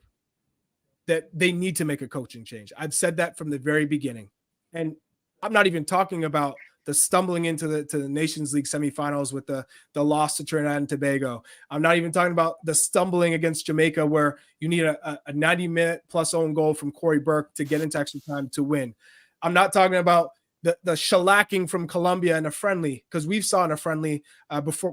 that they need to make a coaching change. I've said that from the very beginning. And I'm not even talking about the stumbling into the Nations League semifinals with the loss to Trinidad and Tobago. I'm not even talking about the stumbling against Jamaica where you need a 90-minute plus own goal from Corey Burke to get into extra time to win. I'm not talking about the shellacking from Colombia in a friendly, because we've saw in a friendly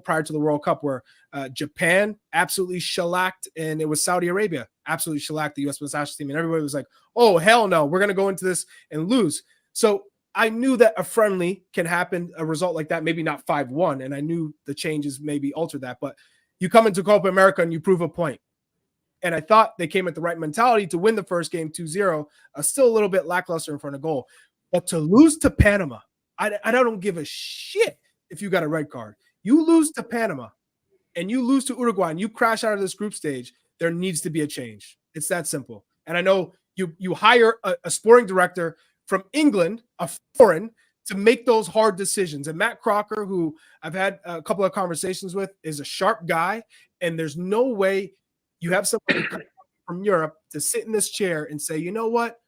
prior to the World Cup where Japan absolutely shellacked, and it was Saudi Arabia absolutely shellacked the U.S. men's national team, and everybody was like, oh, hell no, we're going to go into this and lose. So I knew that a friendly can happen, a result like that, maybe not 5-1, and I knew the changes maybe altered that, but you come into Copa America and you prove a point. And I thought they came with the right mentality to win the first game 2-0, still a little bit lackluster in front of goal. But to lose to Panama, I don't give a shit if you got a red card. You lose to Panama and you lose to Uruguay and you crash out of this group stage, there needs to be a change. It's that simple. And I know you hire a sporting director from England, a foreign, to make those hard decisions. And Matt Crocker, who I've had a couple of conversations with, is a sharp guy. And there's no way you have somebody from Europe to sit in this chair and say, you know what,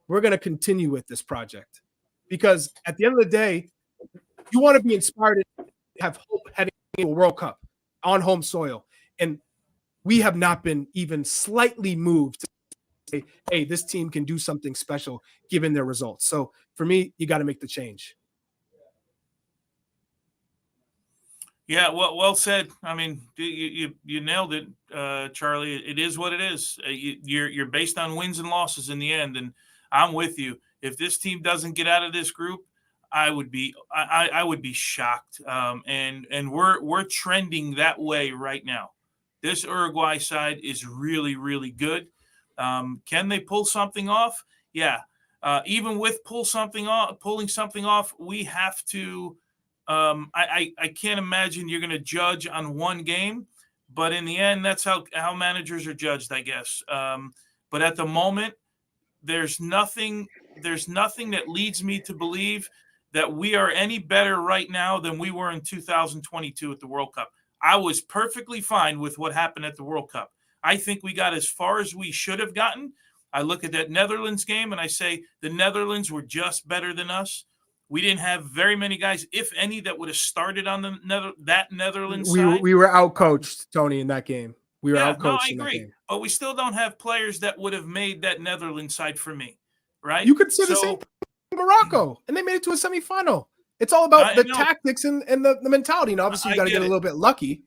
we're going to continue with this project. Because at the end of the day, you want to be inspired to have hope heading into a World Cup on home soil. And we have not been even slightly moved to say, hey, this team can do something special given their results. So for me, you got to make the change.
Yeah, well said. I mean, you nailed it, Charlie. It is what it is. You're based on wins and losses in the end, and I'm with you. If this team doesn't get out of this group, I would be shocked. And we're trending that way right now. This Uruguay side is really, really good. Can they pull something off? Yeah. Even with pulling something off, we have to. I can't imagine you're going to judge on one game, but in the end, that's how managers are judged, I guess. But at the moment, there's nothing that leads me to believe that we are any better right now than we were in 2022 at the World Cup. I was perfectly fine with what happened at the World Cup. I think we got as far as we should have gotten. I look at that Netherlands game and I say the Netherlands were just better than us. We didn't have very many guys, if any, that would have started on that Netherlands side.
We were outcoached, Tony, in that game. We were outcoached.
No, I
in that
agree.
game.
But we still don't have players that would have made that Netherlands side for me, right?
You could say the same thing in Morocco, and they made it to a semifinal. It's all about the tactics and the mentality. And obviously, you got to get a little bit lucky.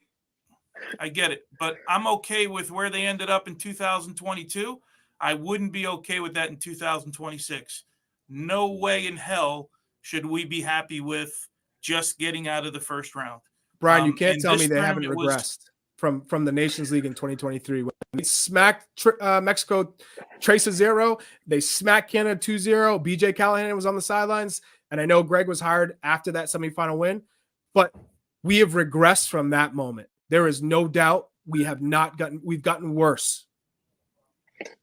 I get it. But I'm okay with where they ended up in 2022. I wouldn't be okay with that in 2026. No way in hell should we be happy with just getting out of the first round.
Brian, you can't tell me they haven't regressed from the Nations League in 2023. They smacked Mexico 3-0. They smacked Canada 2-0. BJ Callahan was on the sidelines. And I know Greg was hired after that semifinal win. But we have regressed from that moment. There is no doubt we've gotten worse.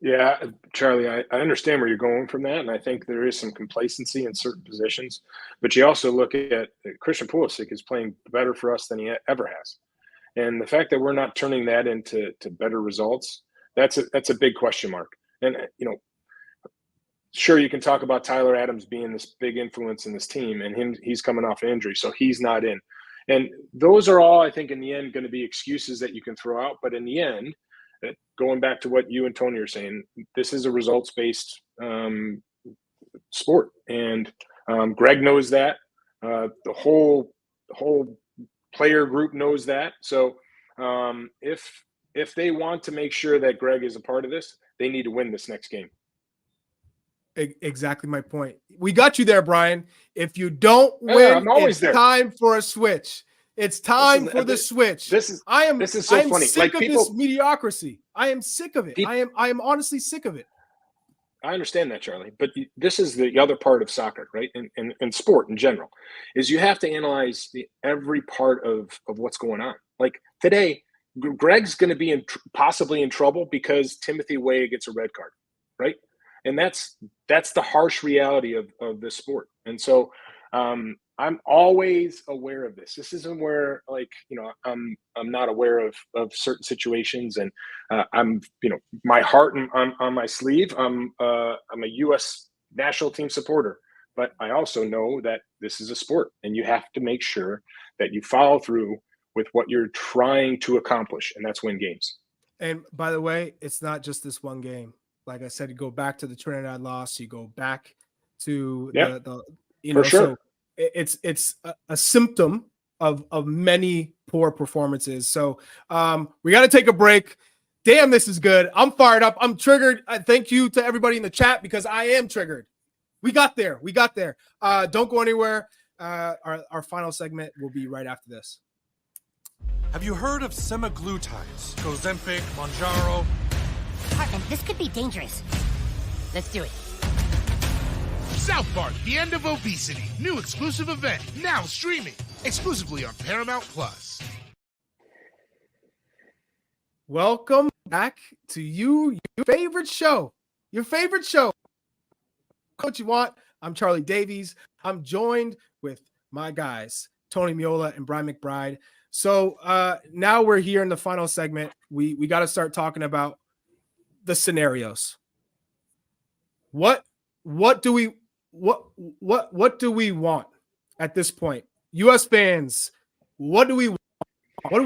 Yeah, Charlie, I understand where you're going from that, and I think there is some complacency in certain positions. But you also look at Christian Pulisic is playing better for us than he ever has, and the fact that we're not turning that into better results, that's a big question mark. And sure, you can talk about Tyler Adams being this big influence in this team, and he's coming off an injury, so he's not in. And those are all, I think, in the end, going to be excuses that you can throw out. But in the end, going back to what you and Tony are saying, this is a results-based sport, and Greg knows that. The whole player group knows that. So if they want to make sure that Greg is a part of this, they need to win this next game.
Exactly my point. We got you there, Brian. If you don't win, it's time for a switch. It's time for the switch. I am so funny. Sick of this mediocrity. I am sick of it. I am honestly sick of it.
I understand that, Charlie. But this is the other part of soccer, right? And sport in general, is you have to analyze every part of what's going on. Like today, Greg's going to be possibly in trouble because Timothy Weah gets a red card, right? And that's the harsh reality of this sport. And so I'm always aware of this. This isn't where I'm not aware of certain situations, and I'm my heart on my sleeve. I'm a U.S. national team supporter, but I also know that this is a sport, and you have to make sure that you follow through with what you're trying to accomplish, and that's win games.
And by the way, it's not just this one game. Like I said, you go back to the Trinidad loss. You go back to
for sure.
So it's a symptom of many poor performances. So we got to take a break. Damn, this is good. I'm fired up. I'm triggered. Thank you to everybody in the chat because I am triggered. We got there. Don't go anywhere. Our final segment will be right after this.
Have you heard of semaglutides? Ozempic, Mounjaro. Hartman, this could be dangerous. Let's do it.
South Park, The End of Obesity. New exclusive event. Now streaming. Exclusively on Paramount Plus.
Welcome back to your favorite show. Your favorite show. What you want. I'm Charlie Davies. I'm joined with my guys, Tony Meola and Brian McBride. So now we're here in the final segment. We got to start talking about the scenarios. What do we want at this point? US fans, what do we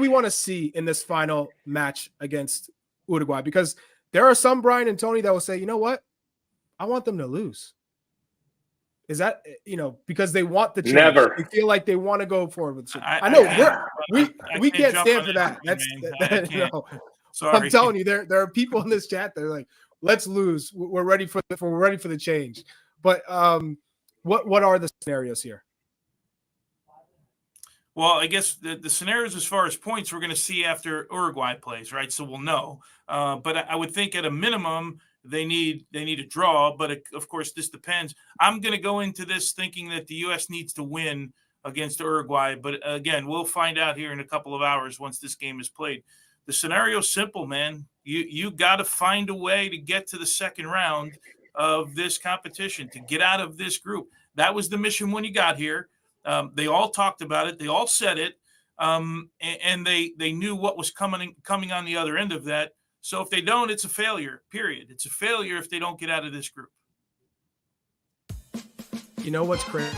want to see in this final match against Uruguay? Because there are some, Brian and Tony, that will say, you know what? I want them to lose. Is that, because they want the change.
Never.
They feel like they want to go forward with it. I know we can't stand for that. Sorry. I'm telling you, there are people in this chat that are like, let's lose. We're ready for the change. But what are the scenarios here?
Well, I guess the scenarios as far as points we're going to see after Uruguay plays, right? So we'll know. But I would think at a minimum they need a draw. But of course, this depends. I'm going to go into this thinking that the U.S. needs to win against Uruguay. But again, we'll find out here in a couple of hours once this game is played. The scenario's simple, man. You got to find a way to get to the second round of this competition, to get out of this group. That was the mission when you got here. They all talked about it. They all said it. And they knew what was coming on the other end of that. So if they don't, it's a failure, period. It's a failure if they don't get out of this group.
You know what's crazy?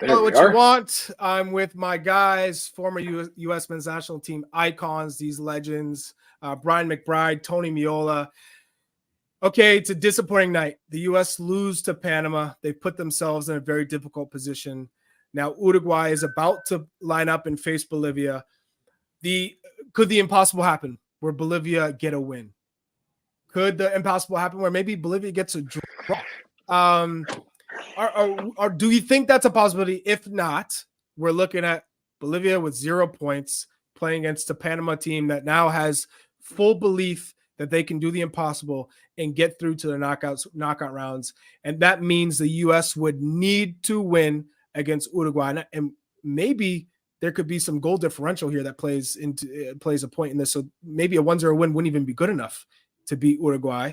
What you want. I'm with my guys, former U.S. men's national team icons, these legends, Brian McBride, Tony Meola. Okay, it's a disappointing night. The U.S. lose to Panama. They put themselves in a very difficult position. Now Uruguay is about to line up and face Bolivia. Could the impossible happen where Bolivia get a win? Could the impossible happen where maybe Bolivia gets a draw? Or do you think that's a possibility? If not, we're looking at Bolivia with 0 points playing against a Panama team that now has full belief that they can do the impossible and get through to the knockout rounds. And that means the U.S. would need to win against Uruguay. And maybe there could be some goal differential here that plays a point in this. So maybe a 1-0 win wouldn't even be good enough to beat Uruguay.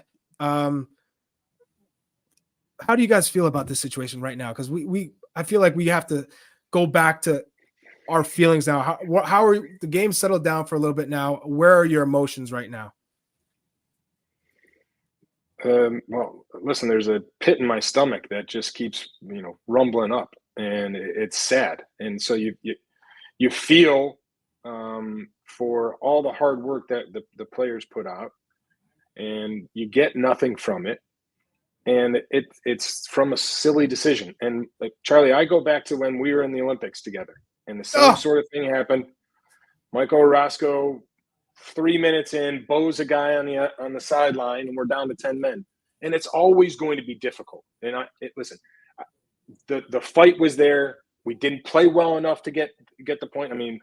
How do you guys feel about this situation right now? Because I feel like we have to go back to our feelings now. How are the game settled down for a little bit now? Where are your emotions right now?
Well, listen, there's a pit in my stomach that just keeps, rumbling up, and it's sad. And so you feel for all the hard work that the players put out, and you get nothing from it. And it's from a silly decision. And like Charlie, I go back to when we were in the Olympics together, and the same sort of thing happened. Michael Orozco, 3 minutes in, bows a guy on the sideline, and we're down to 10 men. And it's always going to be difficult. And listen, the fight was there. We didn't play well enough to get the point. I mean,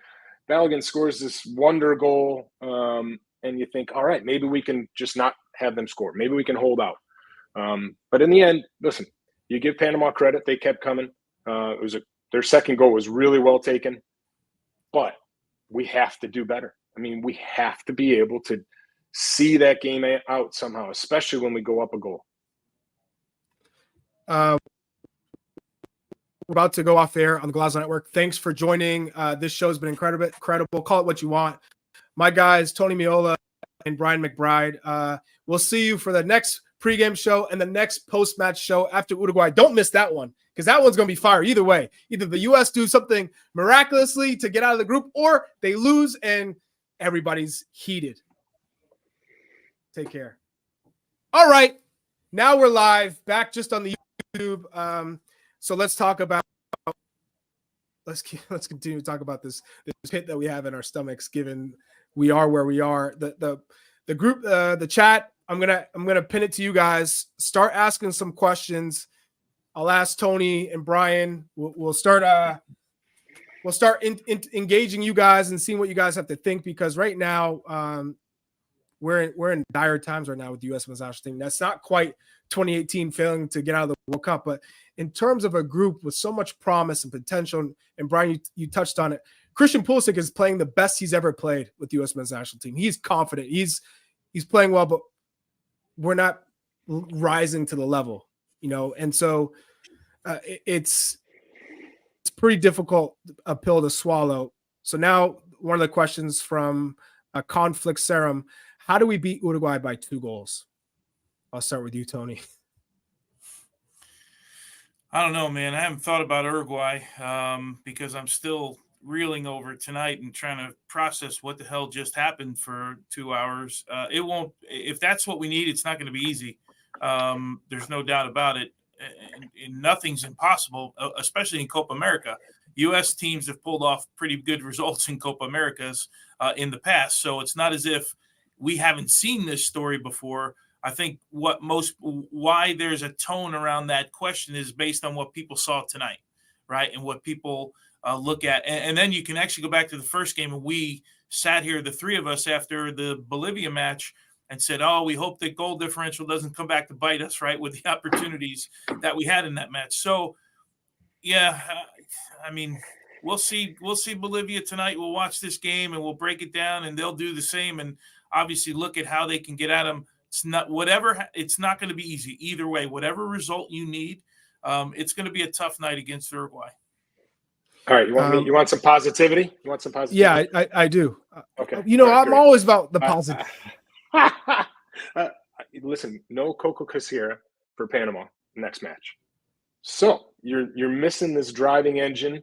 Balogun scores this wonder goal, and you think, all right, maybe we can just not have them score. Maybe we can hold out. But in the end, listen, you give Panama credit. They kept coming. Their second goal was really well taken, but we have to do better. I mean, we have to be able to see that game out somehow, especially when we go up a goal.
We're about to go off air on the Golazo Network. Thanks for joining. This show has been incredible. Call it what you want. My guys, Tony Meola and Brian McBride. We'll see you for the next pregame show and the next post-match show after Uruguay. Don't miss that one, because that one's going to be fire either way. Either the U.S. do something miraculously to get out of the group, or they lose and everybody's heated. Take care. All right. Now we're live, back just on the YouTube. So let's talk about, let's continue to talk about this pit that we have in our stomachs, given we are where we are. The group, the chat, I'm gonna pin it to you guys. Start asking some questions. I'll ask Tony and Brian. We'll start engaging you guys and seeing what you guys have to think, because right now we're in dire times right now with the U.S. men's national team. That's not quite 2018 failing to get out of the World Cup, but in terms of a group with so much promise and potential, and Brian, you touched on it, Christian Pulisic is playing the best he's ever played with the U.S. men's national team. He's confident. He's playing well, but we're not rising to the level, and so it's pretty difficult a pill to swallow. So now one of the questions from a Conflict Serum: how do we beat Uruguay by 2 goals? I'll start with you, Tony.
I don't know, man. I haven't thought about Uruguay because I'm still reeling over tonight and trying to process what the hell just happened for 2 hours. It won't, if that's what we need, it's not going to be easy. There's no doubt about it. And nothing's impossible, especially in Copa America. U.S. teams have pulled off pretty good results in Copa Americas in the past. So it's not as if we haven't seen this story before. I think why there's a tone around that question is based on what people saw tonight, right? And what people look at. And then you can actually go back to the first game, and we sat here, the 3 of us, after the Bolivia match, and said, oh, we hope that goal differential doesn't come back to bite us, right, with the opportunities that we had in that match. So, yeah, I mean, we'll see Bolivia tonight. We'll watch this game, and we'll break it down, and they'll do the same, and obviously look at how they can get at them. It's not going to be easy either way. Whatever result you need, it's going to be a tough night against Uruguay.
All right, you want some positivity? You want some positivity?
Yeah, I do.
Okay.
I'm
great.
always about the positive.
Listen, no Coco Casera for Panama next match. So you're missing this driving engine.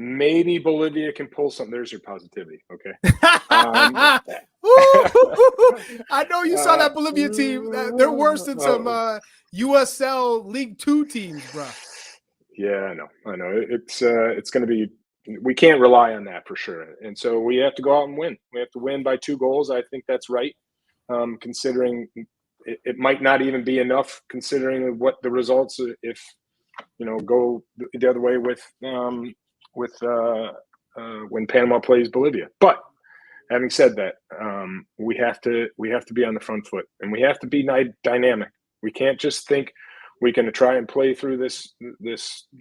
Maybe Bolivia can pull something. There's your positivity. Okay.
I know you saw that Bolivia team. They're worse than some USL League 2 teams, bro.
Yeah, I know. It's going to be. We can't rely on that for sure. And so we have to go out and win. We have to win by 2 goals. I think that's right. Considering it might not even be enough, considering what the results, if go the other way with when Panama plays Bolivia. But having said that, we have to be on the front foot, and we have to be dynamic. We can't just think we can try and play through this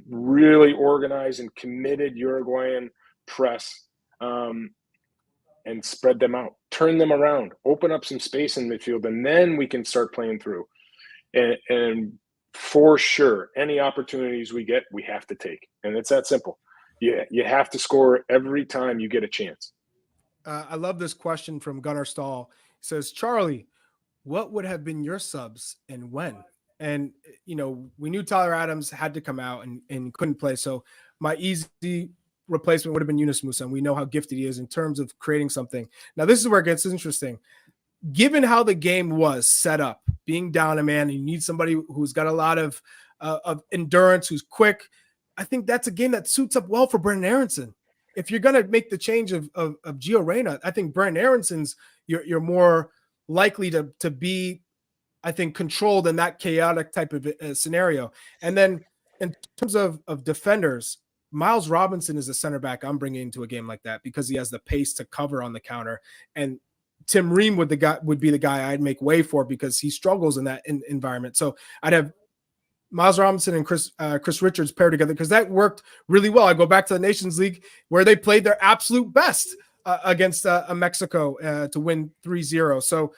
really organized and committed Uruguayan press and spread them out, turn them around, open up some space in midfield, and then we can start playing through. And for sure, any opportunities we get, we have to take. And it's that simple. You have to score every time you get a chance.
I love this question from Gunnar Stahl. He says, Charlie, what would have been your subs and when? And, we knew Tyler Adams had to come out and couldn't play. So my easy replacement would have been Yunus Musa. And we know how gifted he is in terms of creating something. Now, this is where it gets interesting. Given how the game was set up, being down a man, you need somebody who's got a lot of endurance, who's quick. I think that's a game that suits up well for Brendan Aronson. If you're going to make the change of Gio Reyna, I think Brendan Aronson's you're more likely to be, I think, controlled in that chaotic type of scenario. And then in terms of defenders, Miles Robinson is a center back I'm bringing into a game like that because he has the pace to cover on the counter. And Tim Ream would be the guy I'd make way for because he struggles in that environment. So I'd have Miles Robinson and Chris Richards paired together because that worked really well. I go back to the Nations League where they played their absolute best against Mexico to win 3-0. So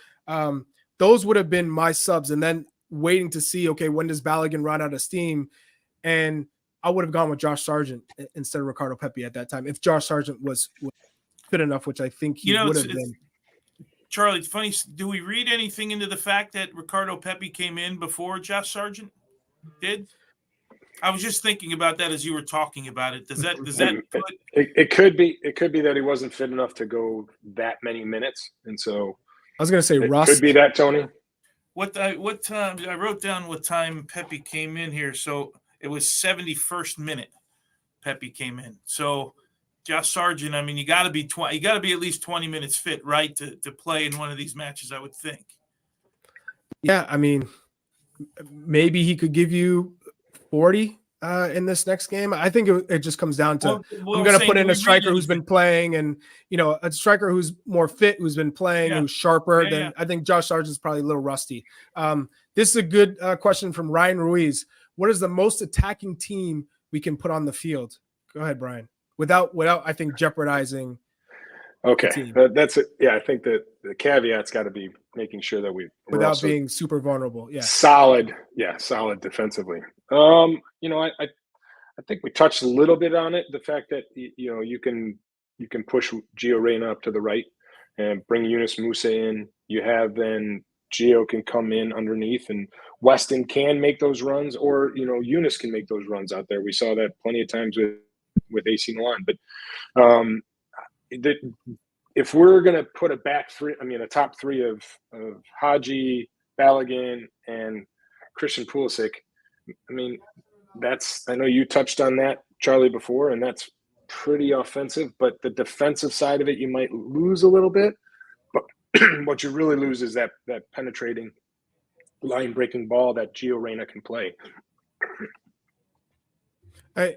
those would have been my subs, and then waiting to see, okay, when does Balogun run out of steam? And I would have gone with Josh Sargent instead of Ricardo Pepi at that time if Josh Sargent was fit enough, which I think he would have been.
Charlie, it's funny. Do we read anything into the fact that Ricardo Pepi came in before Josh Sargent did? I was just thinking about that as you were talking about it. Does that put
it could be that he wasn't fit enough to go that many minutes, and so
I was going to say
it
rust.
could be that, Tony.
what time? I wrote down what time Pepi came in here. So it was 71st minute. Pepi came in. So Josh Sargent, I mean, you got to be at least 20 minutes fit, right, to play in one of these matches, I would think.
Yeah, I mean, maybe he could give you 40 in this next game. I think it just comes down to I'm going to put in a striker who's been playing, and a striker who's more fit, who's been playing, who's sharper. Than I think Josh Sargent's probably a little rusty. This is a good question from Ryan Ruiz. What is the most attacking team we can put on the field? Go ahead, Brian. Without I think jeopardizing.
Okay, that's it. Yeah, I think that the caveat's got to be making sure that
without being super vulnerable. Yeah, solid
defensively. I think we touched a little bit on it. The fact that you can push Gio Reyna up to the right and bring Yunus Musa in. You have then Gio can come in underneath, and Weston can make those runs, or Yunus can make those runs out there. We saw that plenty of times with AC Milan, but if we're going to put a top three of Hadji, Balogun, and Christian Pulisic, I mean, I know you touched on that, Charlie, before, and that's pretty offensive, but the defensive side of it, you might lose a little bit, but what you really lose is that penetrating, line-breaking ball that Gio Reyna can play.
We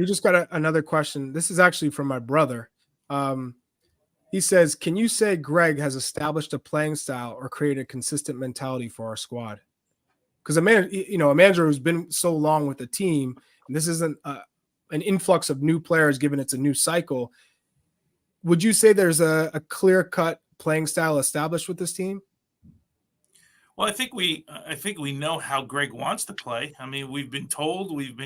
just got another question. This is actually from my brother. He says, can you say Greg has established a playing style or created a consistent mentality for our squad? Because a manager who's been so long with the team, and this isn't an influx of new players given it's a new cycle. Would you say there's a clear-cut playing style established with this team?
Well, I think we know how Greg wants to play. I mean, we've been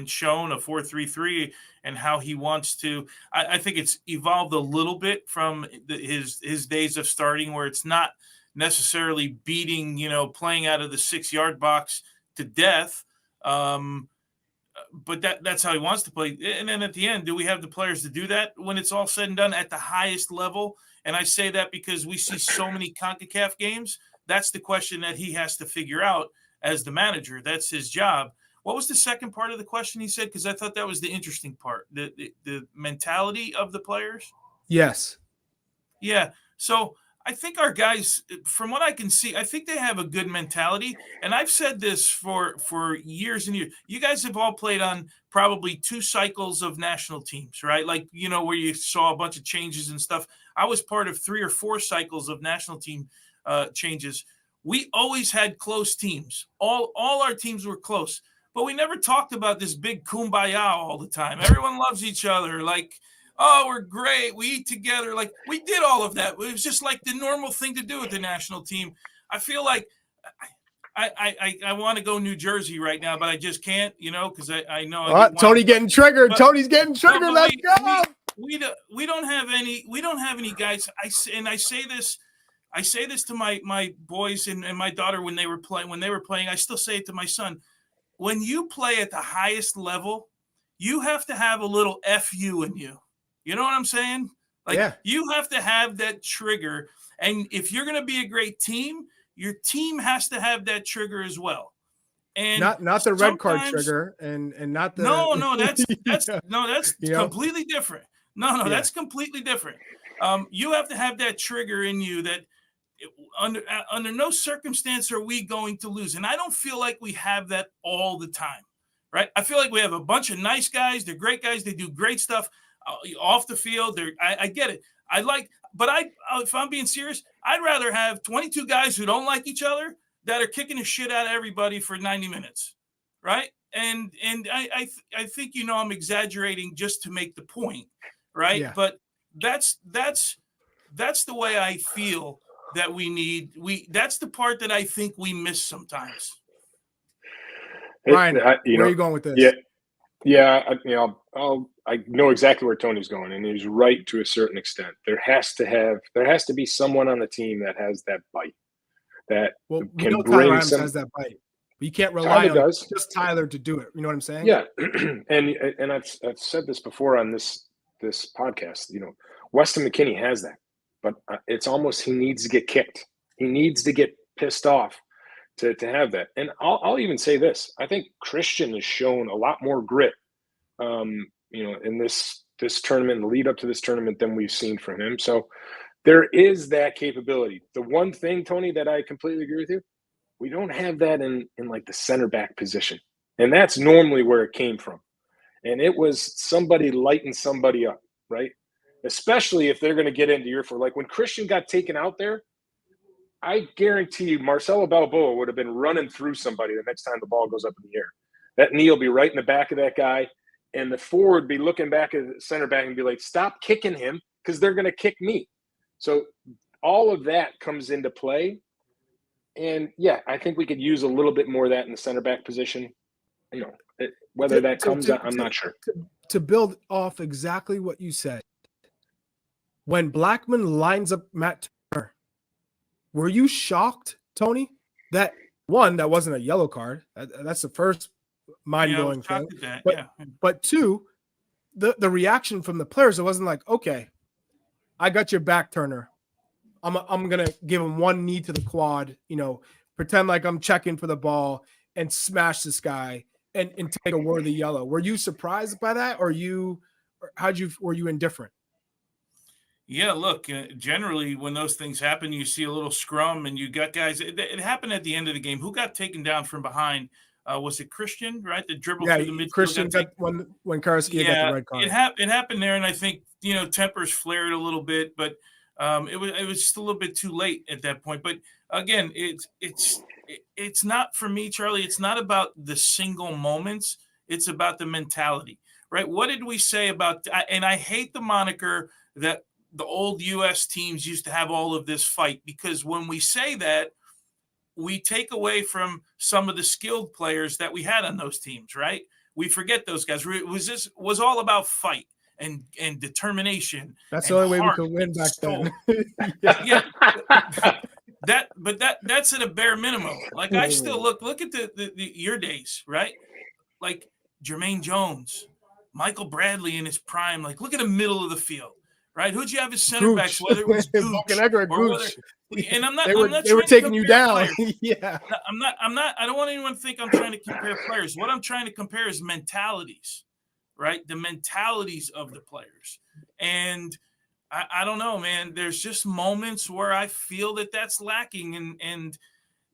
shown a 4-3-3 and how he wants to. I think it's evolved a little bit from his days of starting, where it's not necessarily beating, playing out of the 6-yard box to death. But that's how he wants to play. And then at the end, do we have the players to do that when it's all said and done at the highest level? And I say that because we see so many CONCACAF games. That's the question that he has to figure out as the manager. That's his job. What was the second part of the question he said? Because I thought that was the interesting part, the mentality of the players.
Yes.
Yeah. So I think our guys, from what I can see, I think they have a good mentality. And I've said this for years and years. You guys have all played on probably 2 cycles of national teams, right? Like, where you saw a bunch of changes and stuff. I was part of 3 or 4 cycles of national team changes. We always had close teams. All our teams were close, but we never talked about this big kumbaya all the time. Everyone loves each other. Like, oh, we're great. We eat together. Like, we did all of that. It was just like the normal thing to do with the national team. I feel like I want to go New Jersey right now, but I just can't, because I know.
Tony getting triggered. Tony's getting triggered. Let's go.
We don't have any guys. I say this to my boys and my daughter when they were playing. I still say it to my son. When you play at the highest level, you have to have a little FU in you. You know what I'm saying? You have to have that trigger. And if you're going to be a great team, your team has to have that trigger as well. And
not the red card trigger and not the that's
completely different. That's completely different. You have to have that trigger in you that under no circumstance are we going to lose. And I don't feel like we have that all the time, right? I feel like we have a bunch of nice guys. They're great guys. They do great stuff off the field. I get it. If I'm being serious, I'd rather have 22 guys who don't like each other that are kicking the shit out of everybody for 90 minutes, right? And I think I'm exaggerating just to make the point, right? Yeah. But that's the way I feel that that's the part that I think we miss sometimes.
Brian, where are you going with this?
Yeah. I know exactly where Tony's going, and he's right to a certain extent. There has to be someone on the team that has that bite, that
we
can
know Tyler
bring
Adams
some.
has that bite. But you can't rely
Tyler
on
does.
just Tyler to do it. You know what I'm saying?
Yeah, and I've said this before on this podcast. You know, Weston McKennie has that, but it's almost he needs to get kicked. He needs to get pissed off to have that. And I'll even say this: I think Christian has shown a lot more grit, you know, in this tournament, the lead up to this tournament, than we've seen from him. So there is that capability. The one thing, Tony, that I completely agree with you, we don't have that in like the center back position. And that's normally where it came from. And it was somebody lighting somebody up, right? Especially if they're going to get into your for like when Christian got taken out there, I guarantee you Marcelo Balboa would have been running through somebody the next time the ball goes up in the air. That knee will be right in the back of that guy. And the forward be looking back at the center back and be like, stop kicking him because they're going to kick me. So all of that comes into play. And, yeah, I think we could use a little bit more of that in the center back position. You know, whether that comes out, I'm not sure.
To build off exactly what you said, when Blackman lines up Matt Turner, were you shocked, Tony, that, one, that wasn't a yellow card? That's the first mind-blowing thing. But two, the reaction from the players, it wasn't like, okay, I got your back, Turner. I'm gonna give him one knee to the quad, you know, pretend like I'm checking for the ball and smash this guy and take a worthy yellow. Were you surprised by that, or were you indifferent?
Yeah, look, generally when those things happen, you see a little scrum and you got guys. It happened at the end of the game. Who got taken down from behind? Was it Christian, right? The dribble through the midfield.
Christian got when Karaskia got the red card.
It happened there, and I think, you know, tempers flared a little bit, but it was just a little bit too late at that point. But again, it's not for me, Charlie. It's not about the single moments. It's about the mentality, right? What did we say about? And I hate the moniker that the old U.S. teams used to have all of this fight, because when we say that, we take away from some of the skilled players that we had on those teams, right? We forget those guys. It was all about fight and determination.
That's the only way we could win back then.
Yeah. That's at a bare minimum. Like, I still look at your days, right? Like Jermaine Jones, Michael Bradley in his prime. Like, look at the middle of the field. Right? Who'd you have as center backs? Whether it was Gooch, and
they were taking you down. Yeah.
I don't want anyone to think I'm trying to compare players. What I'm trying to compare is mentalities, right? The mentalities of the players. And I don't know, man. There's just moments where I feel that that's lacking. And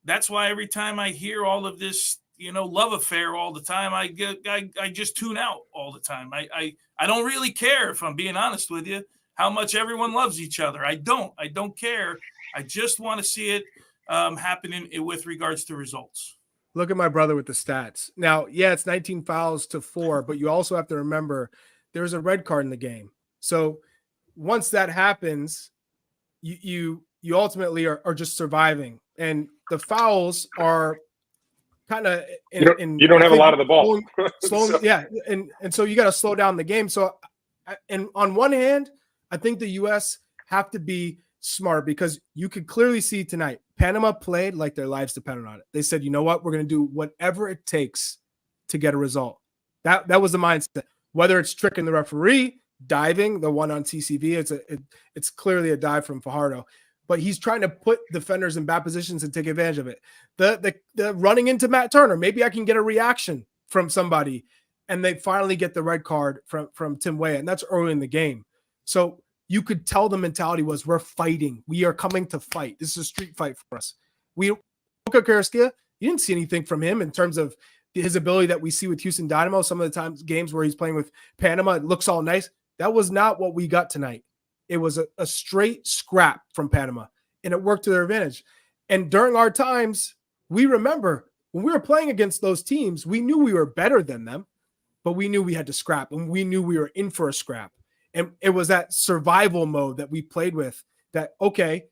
that's why every time I hear all of this, you know, love affair all the time, I just tune out all the time. I don't really care, if I'm being honest with you, how much everyone loves each other. I don't care. I just want to see it happening with regards to results.
Look at my brother with the stats. Now, yeah, it's 19 fouls to 4, but you also have to remember there's a red card in the game. So once that happens, you ultimately are just surviving. And the fouls are kind of
you don't have a lot of the ball.
Slowing, yeah, and so you got to slow down the game. So, and on one hand, I think the U.S. have to be smart, because you could clearly see tonight Panama played like their lives depended on it. They said, you know what, we're going to do whatever it takes to get a result. That was the mindset. Whether it's tricking the referee, diving, the one on TCV, it's clearly a dive from Fajardo, but he's trying to put defenders in bad positions and take advantage of it. The running into Matt Turner, maybe I can get a reaction from somebody, and they finally get the red card from Tim Weah, and that's early in the game. So you could tell the mentality was, we're fighting. We are coming to fight. This is a street fight for us. Luka Karaskia, you didn't see anything from him in terms of his ability that we see with Houston Dynamo. Some of the times games where he's playing with Panama, it looks all nice. That was not what we got tonight. It was a straight scrap from Panama, and it worked to their advantage. And during our times, we remember when we were playing against those teams, we knew we were better than them, but we knew we had to scrap, and we knew we were in for a scrap. And it was that survival mode that we played with, that, okay,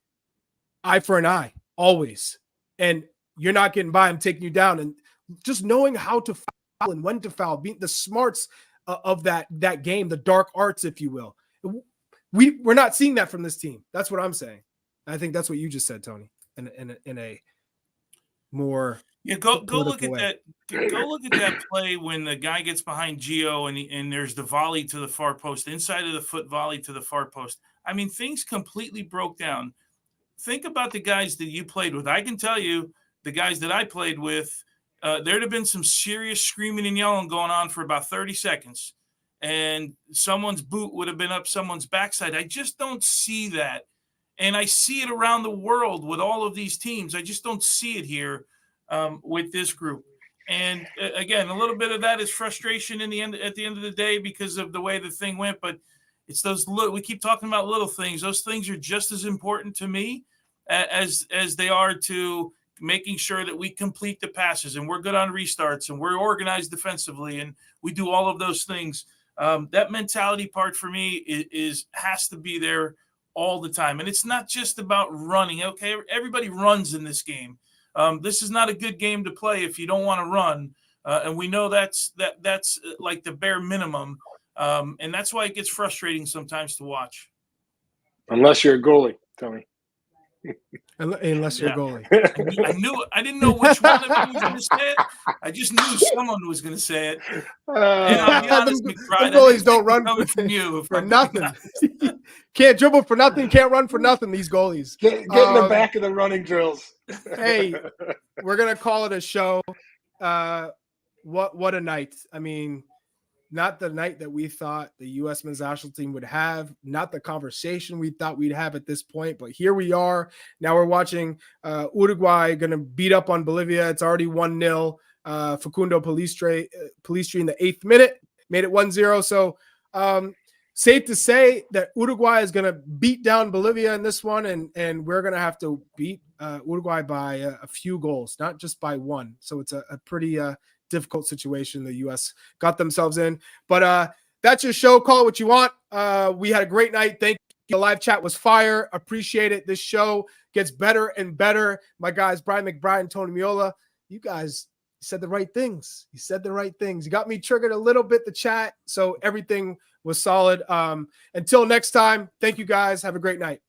eye for an eye, always. And you're not getting by, I'm taking you down. And just knowing how to foul and when to foul, being the smarts of that game, the dark arts, if you will. We're not seeing that from this team. That's what I'm saying. I think that's what you just said, Tony, in a more
go look at
way.
that. Go look at that play when the guy gets behind Gio and there's the volley to the far post, inside of the foot volley to the far post. I mean, things completely broke down. Think about the guys that you played with. I can tell you the guys that I played with, there'd have been some serious screaming and yelling going on for about 30 seconds. And someone's boot would have been up someone's backside. I just don't see that. And I see it around the world with all of these teams. I just don't see it here with this group. And again, a little bit of that is frustration at the end of the day because of the way the thing went. But it's those we keep talking about little things. Those things are just as important to me as they are to making sure that we complete the passes and we're good on restarts and we're organized defensively and we do all of those things. That mentality part for me has to be there all the time. And it's not just about running. Okay, everybody runs in this game. This is not a good game to play if you don't want to run. And we know that's like the bare minimum. And that's why it gets frustrating sometimes to watch.
Unless you're a goalie, Tony.
Unless you're a goalie.
I knew it. I didn't know which one of them was going to say it. I just knew someone was going to say it. And I'll be honest, McBride,
the goalies don't run
from you
for nothing. Can't dribble for nothing. Can't run for nothing. These goalies.
Get in the back of the running drills.
Hey, we're gonna call it a show. What a night! I mean, not the night that we thought the U.S. men's national team would have, not the conversation we thought we'd have at this point, but here we are. Now we're watching Uruguay going to beat up on Bolivia. It's already 1-0. Facundo Palistri in the 8th minute made it 1-0. So safe to say that Uruguay is going to beat down Bolivia in this one, and we're going to have to beat Uruguay by a few goals, not just by one. So it's a pretty difficult situation the U.S. got themselves in. But that's your show. Call it what you want. We had a great night. Thank you. The live chat was fire. Appreciate it. This show gets better and better. My guys, McBride and Tony Meola, you guys said the right things. You said the right things. You got me triggered a little bit, the chat. So everything was solid. Until next time, thank you guys. Have a great night.